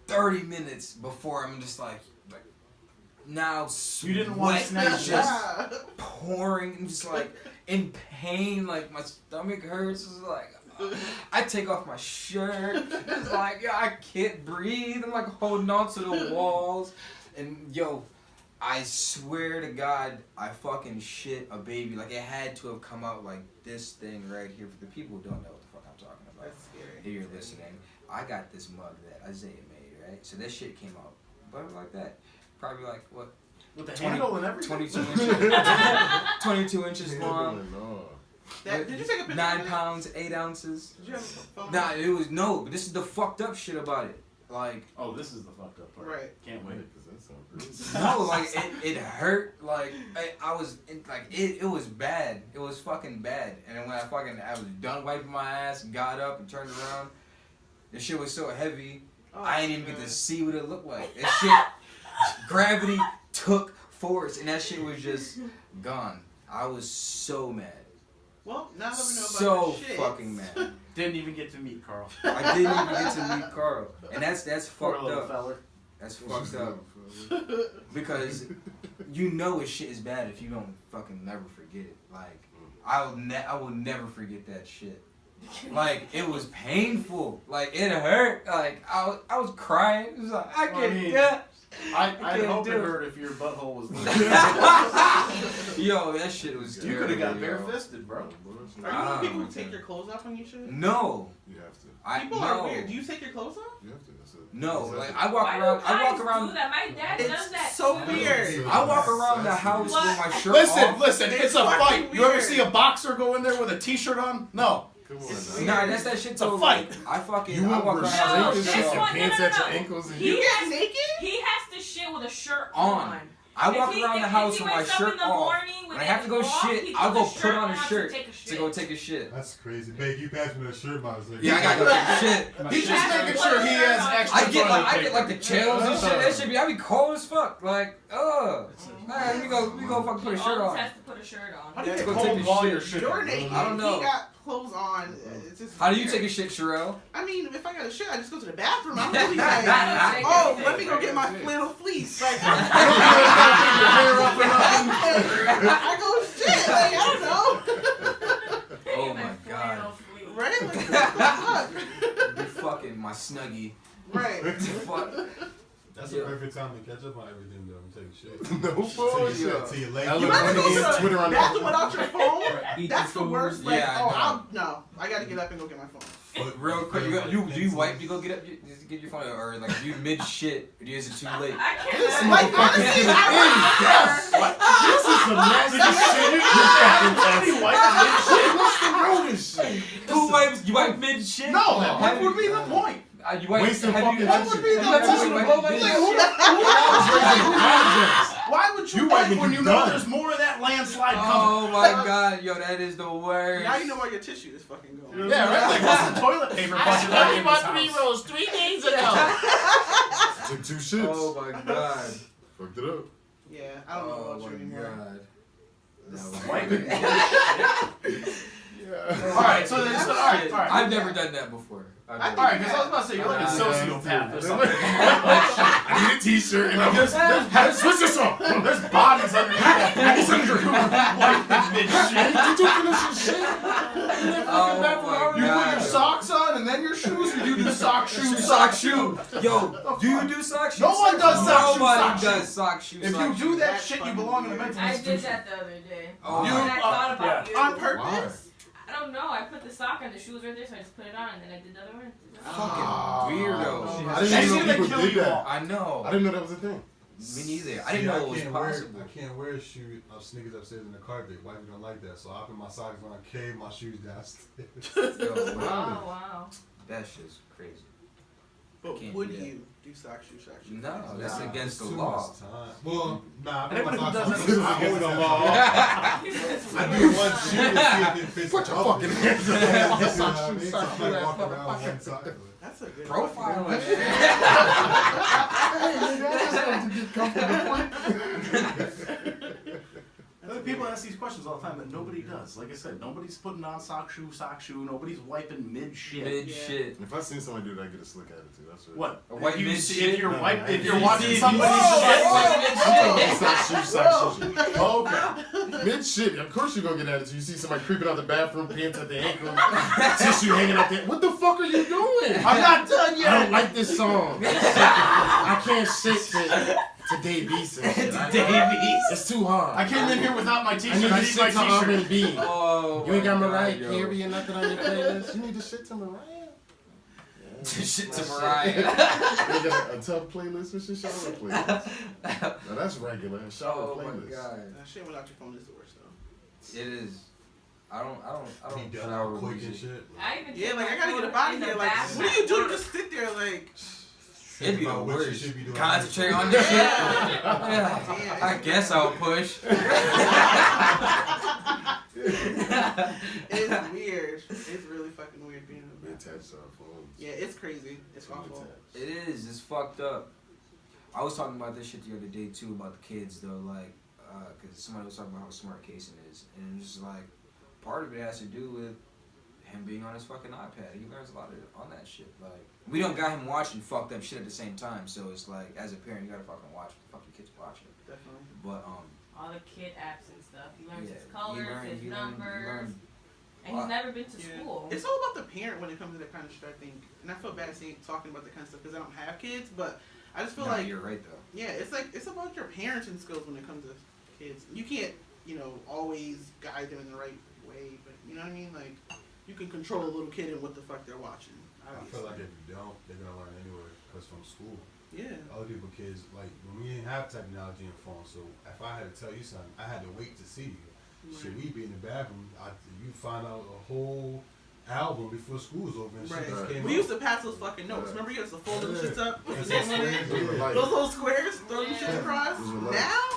30 minutes before I'm just like now You didn't want sweat to is snatch just pouring and just like in pain, like my stomach hurts. It's like I take off my shirt. It's like yo, I can't breathe. I'm like holding on to the walls, and yo, I swear to God, I fucking shit a baby. Like it had to have come out like this thing right here. For the people who don't know what the fuck I'm talking about, That's scary. if you're listening, I got this mug that Isaiah made, right? So that shit came out, but like that, probably like what? With the 20 handle and everything. 22 inches, 22 inches long. No. That, did you take a picture 9 of it? pounds, 8 ounces. Did you have a phone? Nah, it was no. But this is the fucked up shit about it. Like Oh, this is the fucked up part. Right. Can't wait. Because that sounds no, like it hurt. Like I was it was bad. It was fucking bad. And then when I was done wiping my ass, got up and turned around. The shit was so heavy. Oh, I didn't even get God. to see what it looked like. That shit, gravity took force, and that shit was just gone. I was so mad. Well, now that we know about So your shit. fucking mad. Didn't even get to meet Carl. I didn't even get to meet Carl, and that's Poor fucked little up. feller. That's fucked up because you know his shit is bad if you don't fucking never forget it. Like I will never forget that shit. Like it was painful. Like it hurt. Like I was crying. It was like I Well, I can't. mean, Yeah. I'd can't hope do it it. hurt if your butthole was loose. Yo, that shit was You terrible. could have got yo. bare-fisted, bro. Are you one of the people who take your clothes off when you should? No, You have to. People no. are weird. Do you take your clothes off? You have to. That's it. No, That's like it. I walk Why around. do I walk guys around. do that? My dad does that. It's so too. weird. I walk around the house What? with my shirt Listen, off. listen, it's a fucking fight. You ever weird. see a boxer go in there with a t-shirt on? No. Come on It's now. Nah, that's that shit. It's a too. fight. I fucking. You I went walk with around. No, shorts the and this shit house. and one- pants no, at no, your no. ankles and He You has- get naked? He has to shit with a shirt On. on. I walk If he- around the if house he with my wakes up shirt in the off. morning When with I have to go it off, shit, he I'll go puts his put on a to shirt take a to shit. go take a shit. That's crazy. Babe, you passed me that shirt, I was like, Yeah, I gotta go take a shit. He's just making sure he has extra I get toilet like the paper. chills and shit. That shit be, I be cold as fuck. Like, alright, let me go fucking put a shirt Always on. has to put a shirt on. How do you Let's get go take cold a while shit. you're shitting? You're naked. I don't know. He got clothes on. It's just How do you weird. take a shit, Sherelle? I mean, if I got a shit, I just go to the bathroom. I'm really like, Take oh, it. let me go get my flannel fleece. Like, I go shit. Like, I don't know. Oh my god. Right? Like, what the Be fucking my snuggie. fuck? Right. Fuck. that's Yeah. the perfect time to catch up on everything, though, and take a shit. No bullshit. Till you late. You might Twitter go to the Twitter on bathroom without your phone. Eat That's the the food. worst. Like, Yeah, no, I gotta get up and go get my phone. Real quick, do you wipe to go get up, get your phone, or like you mid shit, or is it too late? I can't. This Like, honestly, This is some nasty shit. What's the road and shit? Who wipes? You wipe mid shit? No, what would be the point? You wipe. Wasting have fucking you- time. have What would you- be have the you point? wiped Like, mid- Why would you You wipe wiping when you you know done. there's more of that landslide coming? Oh my god, yo, that is the worst. now you know where your tissue is fucking going. Yeah, right? Like, what's the toilet paper I budget like started in my this 3 house? rolls 3 days ago. Took 2 shits. Oh my god. Fucked it up. Yeah, I don't know Oh about you my anymore. god. That was Wiping Yeah. Alright, so then, alright. I've never done that before. Alright, because I was about to say, you're like a Yeah. sociopath or something. I need a t-shirt and I'm just switch this up. There's bodies underneath that. Wiping mid-shit. Did you finish your shit? Oh my You put god. your socks on and then your shoes, or you do sock, shoe, Sock shoe. Yo, do you do sock shoe? No one does sock shoe, Nobody sock shoe. does sock shoe. If sock you shoe. do that shit, you belong in a mental I did institution. that the other day. Oh You- And my I thought about you. On purpose? I don't know. I put the sock on. The shoe was right there, so I just put it on, and then I did the other one. fucking weirdo. I didn't even know people did that. I know. I didn't know that was a thing. Me neither. I didn't know it was possible. I can't wear a shoe of sneakers upstairs in the carpet. Wifey don't like that, so I put my socks on, carry my shoes downstairs. Yo, Oh wow. that shit's crazy. But Can't would do that. you do sock shoe, sock shoe? No, that's against the Too law. much time. Well, nah, I put Anybody my who socks does on. this is I hold against the the law. I do one shoe to see if it fits. Put your fucking hands up. Sock shoe, sock shoe, like walk around with one sock. That's a good Profile fucking- and shit. Hey, nigga, I just wanted to get comfortable. People ask these questions all the time that nobody does. Like I said, nobody's putting on sock shoe. Nobody's wiping mid-shit. Mid shit. If I seen somebody do that, I get a slick attitude. That's right. What? A white if you mid see, shit? if you're No, wipe, I if ain't you're seen watching it. somebody's Whoa, shit. whoa. I'm talking sock shoe. Oh, okay. Mid shit. Of course you're gonna get attitude. You see somebody creeping out the bathroom, pants at the ankle, tissue hanging out there. What the fuck are you doing? I'm not done I yet. don't like this song. I can't shit to Dave East and shit. It's too hard. I came in here without my I t-shirt. need I to need my shit to t-shirt. R&B. Oh, You ain't got my Mariah God, yo. Carey or nothing on your playlist. You need to shit to Mariah. Shit to Mariah. You got a tough playlist or shit? Shower playlist. Now that's regular. Shower Oh my playlist. god. That shit without your phone is the worst though. It is. I don't He done shower out quick and music. shit. I even Yeah, took like my I gotta phone get up out in of the here. Like, bathroom. what do you do? Just sit there, like. It'd be the About what you worst. should be doing. Concentrate on the shit. Yeah. Yeah. I guess I'll push. It's weird. It's really fucking weird being in the Be bathroom. attached to our phones. Yeah, it's crazy. It's awful. It is. It's fucked up. I was talking about this shit the other day too about the kids though, like, cause somebody was talking about how smart Kason is, and it's just like, part of it has to do with him being on his fucking iPad. He learns a lot on that shit. Like, we don't got him watching fucked up shit at the same time, so it's like, as a parent, you gotta fucking watch what the fuck your kids watching. Definitely. But All the kid apps and stuff. He learns yeah, his colors, his numbers, and Wow. he's never been to Yeah. school. It's all about the parent when it comes to that kind of shit, I think. And I feel bad talking about that kind of stuff because I don't have kids, but I just feel no, like, you're right though. yeah, it's like, it's about your parenting skills when it comes to kids. You can't, always guide them in the right way, but you know what I mean? Like, you can control a little kid and what the fuck they're watching. I feel like if you don't, they're gonna learn anyway. Cause from school, Yeah. other people, kids, like when we didn't have technology and phones, so if I had to tell you something, I had to wait to see you. Should we be in the bathroom? You find out a whole album before school's over and shit just came We out. used to pass those fucking notes. Remember, you used to fold them shits up, put That's the name on so it. weird. Like, Those little squares, throw them shits Yeah. across. Those were lights. Now,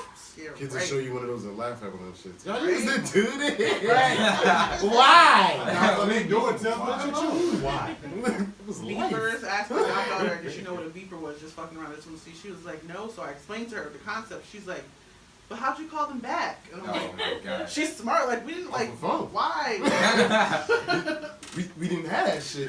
Yeah, Kids will right. show you one of those and laugh at one of those shits. Y'all used Right. to do this. Why? That's what they do it. Tell them what you mean. Why? It was life. Beepers. Asked my daughter, did she know what a beeper was? Just fucking around. She was like, no. So I explained to her the concept. She's like, but how'd you call them back? And I'm Oh like, my god. she's smart. Like we didn't like. Off the phone. Why? We didn't have that shit.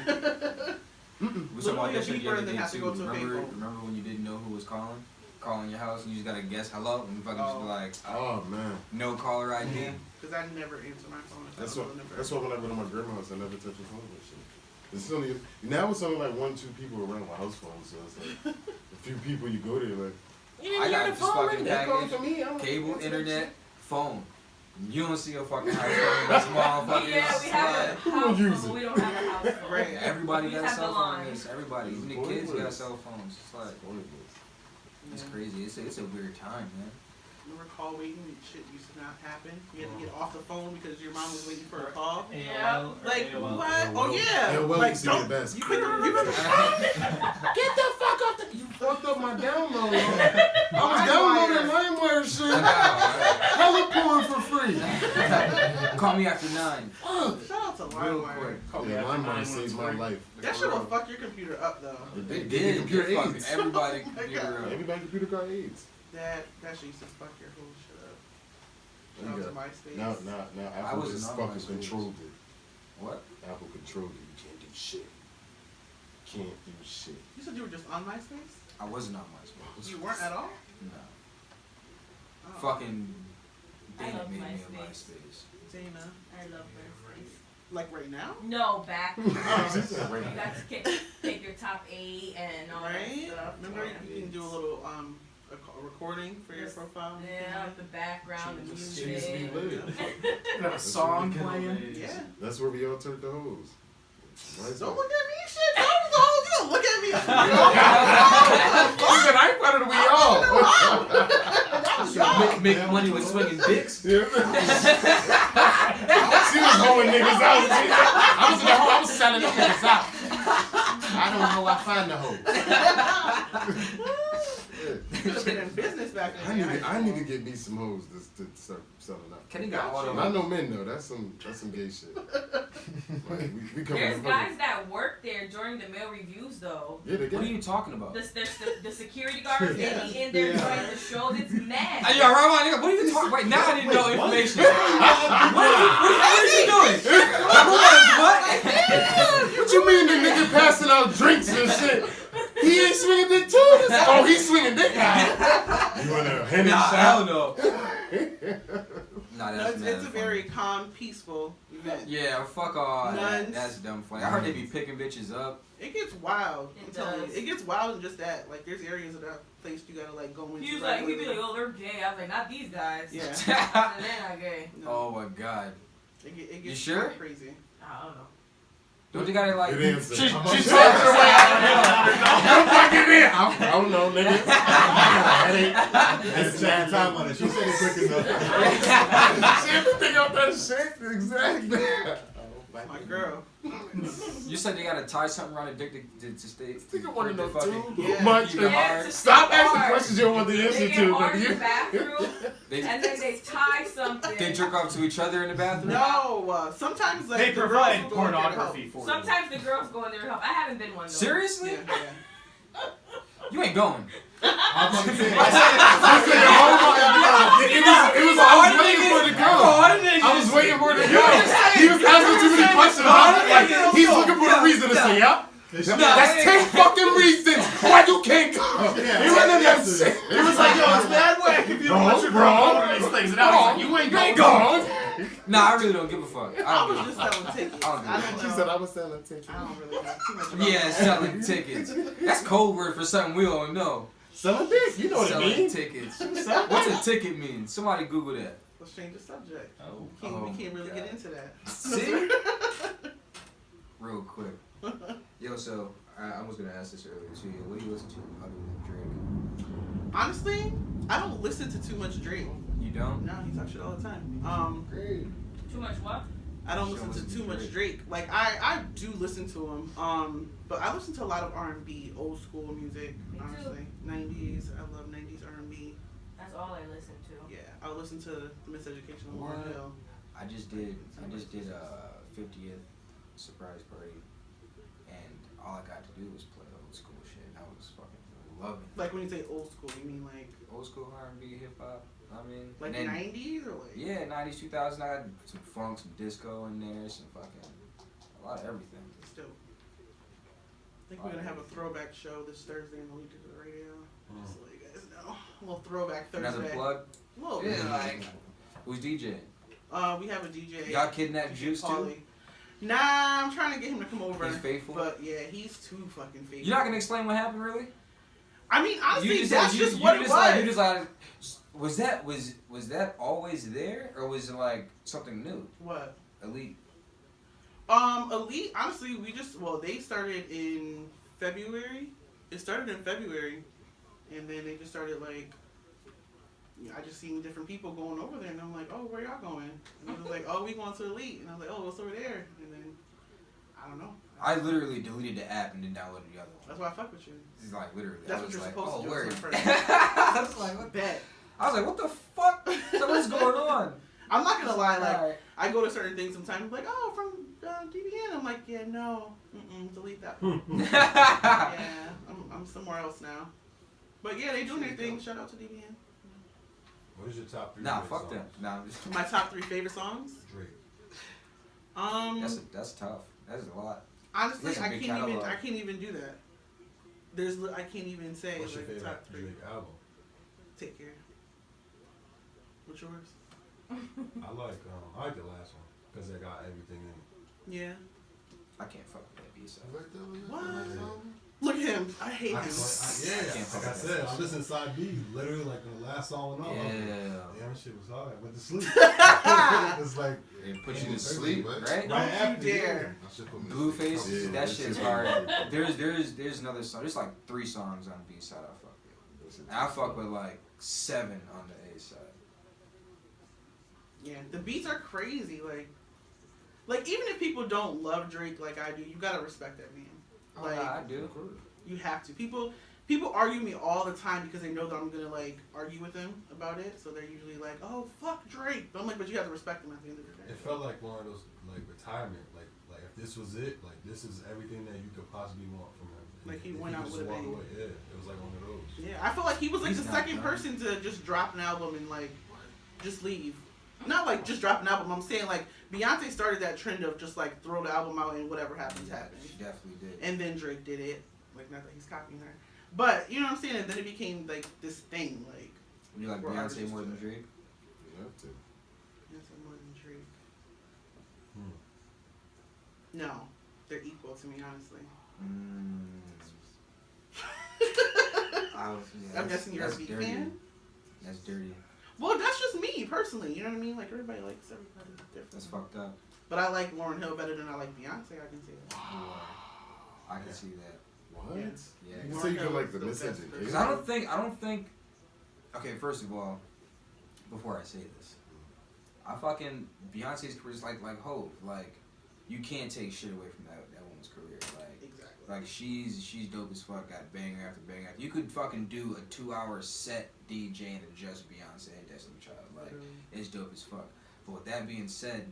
We was talking about that shit the Beeper other and then day have to too. go to a Remember payphone. when you didn't know who was calling your house, and you just gotta guess hello, and you fucking just be like, Oh man. no caller ID. Because I never answer my phone. If That's I why. don't know the That's number. why when I go to my grandma's house, I never touch a phone and shit. It's only now it's only like 1-2 people around my house phone, so it's like a few people you go there like. I got this fucking They're calling package, for me. I don't cable, answer that internet, shit. phone. You don't see a fucking house phone. That's motherfuckers. Yeah, we have a Who house use phone, it? but we don't have a house phone. Right. Everybody We got a have cell the phone. line. Yes, everybody. Even the Pointless. kids got cell phones. It's like Pointless. it's crazy. It's a weird time, man. Remember call waiting? Shit used to not happen. You had to get off the phone because your mom was waiting for a call. Yeah. Like AOL. what? Oh yeah. AOL Like used to be the don't. best. You could. Get the fuck off the. You fucked up my download. I was downloading LimeWire shit. Hella porn for free. Call me after 9. Shout out to Real LimeWire. quick. Call me Yeah, after 9 LimeWire when saved it's my free. life. That shit will fuck your computer up though. It Your did. computer It fucked AIDS. everybody Oh my computer God. up. Everybody computer got AIDS. That shit used to fuck your whole shit up. You Shout out to got- MySpace. Now I Apple wasn't just on fucking MySpace. controlled it. What? Apple controlled it. You can't do shit. Can't do shit. You said you were just on MySpace? I wasn't on MySpace. You weren't at all? No. Oh. Fucking I Dana love made me a MySpace. MySpace. Dana. I love MySpace. Like right now? No, back. She You said right now. got to pick your top 8 and all Right? that stuff. Remember you can do a little a recording for your Yes. profile? Yeah, the background, the She used to be music. lit. You have a song playing. Yeah. That's where we all turned the hose. Don't look at me, shit. Don't look at me. You said I ain't part of the we all. Make money with swinging dicks. Yeah. She was hoeing niggas out. I was in the hoe. I was selling niggas out. I don't know how I find the hoe. You should have been in business back then. I need to get me some hoes to start selling out. Kenny got all Not the. no men though. That's some gay shit. Like, we come There's from guys that work there during the male reviews though. Yeah, they What are get. you talking about? The security guards, they be in there during the show. It's mad. Hey, yo, right, nigga. What are you talking? Wait, now I need to know information. What are you doing? What? What you mean the nigga passing out drinks and shit? He ain't swinging dick too. Oh, he's swinging dick. You want a Henny Nah, shot? hell no. Nah, No, that's it's a mad very funny. calm, peaceful event. Yeah, fuck all that. Nuns. That's dumb funny. I heard they be picking bitches up. It gets wild. I'm It telling you. does. It gets wild in just that. Like, there's areas of that place you gotta, like, go into. He was like, he'd be like, oh, they're gay. I was like, not these guys. Yeah. I said, they're not gay. No. Oh my god. It gets You sure? crazy. I don't know. Don't they gotta like? Good answer. She I'm talked sure. her way out of it. Don't fucking in. I don't know, nigga. That's the time on it. She said it quick enough. She had to think out that shit. Exactly. My girl. You said they gotta tie something around the dick to stay. Think I want to know fucking- too Yeah. much. Keep it hard. to Stop stay asking hard. questions you don't want the answer They get to. hard Nigga. in the bathroom, They, and then they tie something. they jerk off to each other in the bathroom. No, sometimes, like, They the girls provide will go in there to help. pornography for you. Sometimes the girls go in there to help. I haven't been one though. Seriously? Yeah. You ain't going. I'm about to say, It was I was waiting for the girl. I was waiting for the girl. He was asking too many questions. Like, he's looking for a reason to say, yeah. That's 10 fucking reasons why you can't go. He wasn't in that shit. It was like, yo, it's bad whack if you don't want your girl Bro, going to these things. And I was like, you ain't going. Nah, I really don't give a fuck. I I was don't just give a selling tickets. I don't I don't She know. said I was selling tickets. I don't really know too much fuck. about Yeah, that. selling tickets. That's code word for something we don't know. Selling dick. You know what it Selling means. tickets. Selling What's a ticket mean? Somebody Google that. Let's change the subject. Oh, We can't really get into that. See? Real quick. Yo, so I was gonna ask this earlier too. What do you listen to other than Drake? Honestly, I don't listen to too much Drake. You don't? No, he talks shit all the time. Great. Too much what? I don't You don't listen to listen too to much Drake. Drake. Like I do listen to him. But I listen to a lot of R&B, old school music. Me too. Honestly, 90s. I love 90s R&B. That's all I listen to. Yeah, I'll listen to the Miseducation of Lauryn What? Hill. I just did a 50th surprise party, and all I got to do was play old school shit. I was fucking loving it. Like when you say old school, you mean like Old school R&B, hip hop. I mean, like and then- 90s or like? Yeah, 90s, 2000. I got some funk, some disco in there, some fucking a lot of everything. It's dope. I think we're gonna have a throwback show this Thursday in the Lead to the Radio. Just so you guys know, a little throwback Thursday. Another plug. A little bit. Yeah, like who's DJing? We have a DJ. Y'all kidnapped DJ Juice too? Pauly. Nah, I'm trying to get him to come over. He's faithful. But yeah, he's too fucking faithful. You're not gonna explain what happened, really? I mean, honestly, You that's said- just you what it just was. like you just like was that always there, or was it like something new? What? Elite. Elite, honestly, they started in February. It started in February, and then they just started like, I just seen different people going over there, and I'm like, oh, where y'all going? And it was like, oh, we going to Elite, and I was like, oh, what's over there? And then, I don't know. I literally deleted the app and then downloaded the other one. That's why I fuck with you. It's like literally. That's I what was you're like, supposed to do. word. It's my I was like, what? Bet. I was like, what the fuck? So what's going on? I'm not gonna lie, like, Alright. I go to certain things sometimes, like, oh, from DBN. I'm like, yeah, no, delete that one. Yeah, I'm somewhere else now. But yeah, they doing their thing. Shout out to DBN. What is your top 3? Nah, favorite fuck songs? them. Nah, My top 3 favorite songs. Drake. that's tough. That's a lot. Honestly, That's a I big can't catalog. even do that. I can't even say What's your like favorite top 3. Drake album? Take care. What's yours? I like the last one because they got everything in it. Yeah. I can't fuck with that B-side. What? Look at him. I hate him. Yeah, can't like fuck I with said, that I'm listening to side B. Literally, like when the last song went on, I was like, Yeah. damn, shit was hard. I went to sleep. It's like It puts you to sleep, right? Don't right you after, dare. Blueface, Yeah, that that shit's shit's hard. crazy. There's another song. There's like 3 songs on the B side I fuck with. And I fuck with like 7 on the A side. Yeah, the beats are crazy. Like even if people don't love Drake like I do, you gotta respect that man. Oh, Like nah, I do. you have to. People argue me all the time because they know that I'm gonna like argue with them about it. So they're usually like, "Oh fuck Drake," but I'm like, "But you have to respect him at the end of the day." it felt like one of those like retirement, like if this was it, like this is everything that you could possibly want from him. Like, he If went out just with a walk bang. away, yeah, it was like one of those. Yeah, I feel like he was like He's the not second done. person to just drop an album and like just leave. Not like just drop an album. I'm saying like Beyonce started that trend of just like throw the album out and whatever happens happens. She definitely did. And then Drake did it. Like not that he's copying her, but you know what I'm saying. And then it became like this thing. Like You like we're Beyonce artists more than today. Drake? You have to. Beyonce more than Drake. Hmm. No, they're equal to me honestly. I'm guessing you're a that's big dirty. fan. That's dirty. Well, that's just me personally. You know what I mean? Like everybody likes everybody different. That's fucked up. But I like Lauryn Hill better than I like Beyonce. I can say that. I can see that. What? Yeah. You say you Hill can like is the the best miseducation? Because I don't think. Okay, first of all, before I say this, I fucking Beyonce's career is like Hope. Like, you can't take shit away from that woman's career. Exactly. Like she's dope as fuck. Got banger after banger. You could fucking do a 2-hour set DJing to just Beyonce and Destiny Child. Like, it's dope as fuck. But with that being said,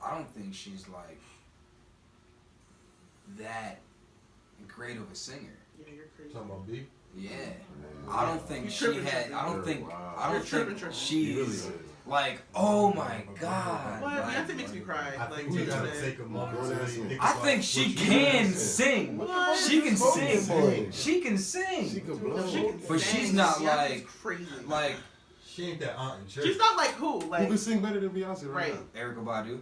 I don't think she's like that great of a singer. Yeah, you're crazy. Talking about B? Yeah. I don't think You she tripping, had. tripping. I don't think. Wow. I You're don't tripping, think tripping. He really she's is. like. Oh my god. What? Like, Beyonce makes me cry. I Like think you gotta today. take a moment Don't to ask really me. think I about think she what you can said. sing. What? She can Spoken sing. boy. She can sing. She can If blow. she can But sing, she's not Beyonce's like- crazy. Like She ain't that aunt in church. She's not like who? Who Like can sing better than Beyonce right, Right. Erica Badu.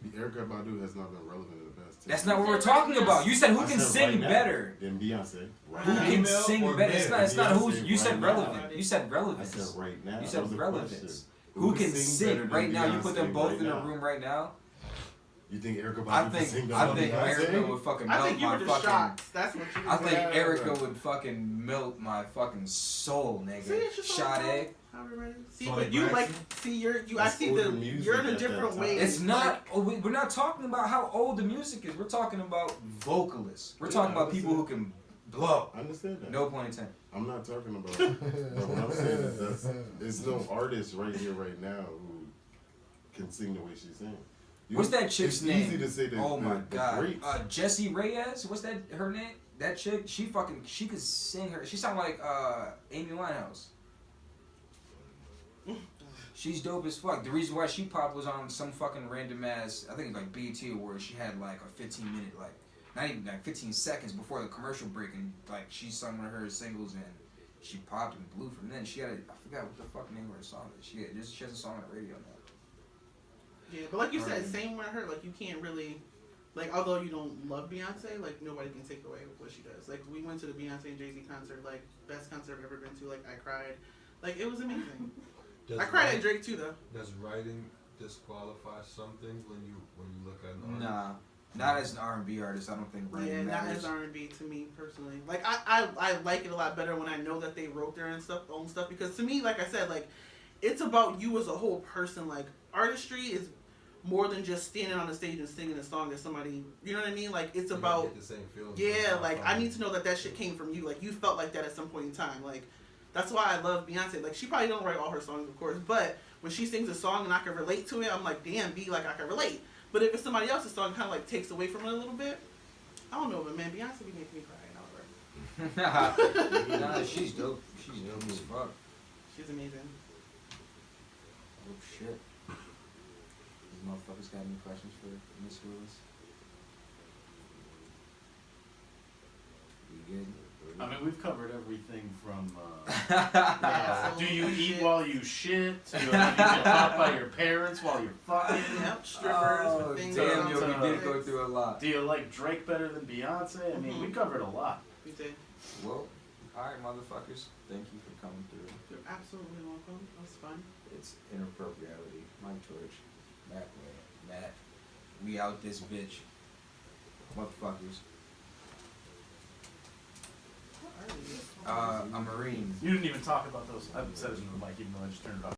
now? Erykah Badu has not been relevant in the past 10 That's years. not what we're talking about. You said who I can said sing right now better. than Beyonce. Right Who now. can Female sing or better? It's male? not. It's not who's. Beyonce You said right now. relevant. You said I relevance. said right now. You That said was a relevance. question. Who can better sing than right now? You put them Beyonce both right in a now? room right now. You think Erykah Badu I can think. sing I better think than Beyonce? Erica would fucking I melt think you my were just fucking. shocked. That's what you. I think Yeah. Erica would fucking melt my fucking soul, See, nigga. it's just all Sade. how everybody- See, So but like you like Braxton? see you're you. I That's see older the music you're in a at that different time. way. It's not. Oh, we're not talking about how old the music is. We're talking about vocalists. We're talking about people who can blow. I understand that. No point in time. I'm not talking about. But what I'm saying is there's no artist right here, right now who can sing the way she sings. What's that chick's name? It's easy to say that. Oh my god. greats. Jessie Reyes. What's that? Her name? That chick. She could sing her. She sound like Amy Winehouse. She's dope as fuck. The reason why she popped was on some fucking random ass, I think it's like BET Awards. She had like a 15-minute, like, not even like 15 seconds before the commercial break, and like she sung one of her singles and she popped and blew from then. She had I forgot what the fuck name of her song is. She has a song on the radio now. Yeah, but like you said, same with her. Like you can't really, like although you don't love Beyonce, like nobody can take away what she does. Like we went to the Beyonce and Jay-Z concert, like best concert I've ever been to. Like I cried, like it was amazing. I cried at Drake too, though. Does writing disqualify something when you look at an artist? Nah, not as an R&B artist. I don't think writing Yeah, not matters. as R&B to me personally. Like I like it a lot better when I know that they wrote their own stuff because to me, like I said, like it's about you as a whole person. Like artistry is more than just standing on the stage and singing a song that somebody, you know what I mean? Like it's about get the same feeling. yeah. Like I need to know that shit came from you. Like you felt like that at some point in time. Like. That's why I love Beyonce. Like, she probably don't write all her songs, of course, but when she sings a song and I can relate to it, I'm like, damn, B, like, I can relate. But if it's somebody else's song, it kind of, like, takes away from it a little bit. I don't know, but, man, Beyonce be making me cry. Nah, she's dope. She's dope as fuck. She's amazing. Oh, shit. These motherfuckers got any questions for Miss Willis? We good? I mean, we've covered everything from. Yeah, Do you eat while you shit? Do you get caught by your parents while you're fucking? Yep, strippers, Oh, things damn, on yo, top we of did it. go through a lot. Do you like Drake better than Beyonce? I mean, we covered a lot. We did. Well, alright, motherfuckers. Thank you for coming through. You're absolutely welcome. That was fun. It's Inappropriality. Mike George. Matt. We out this bitch. Motherfuckers. What are these? A Marine. You didn't even talk about those. I said it in the mic, even though I just turned it off.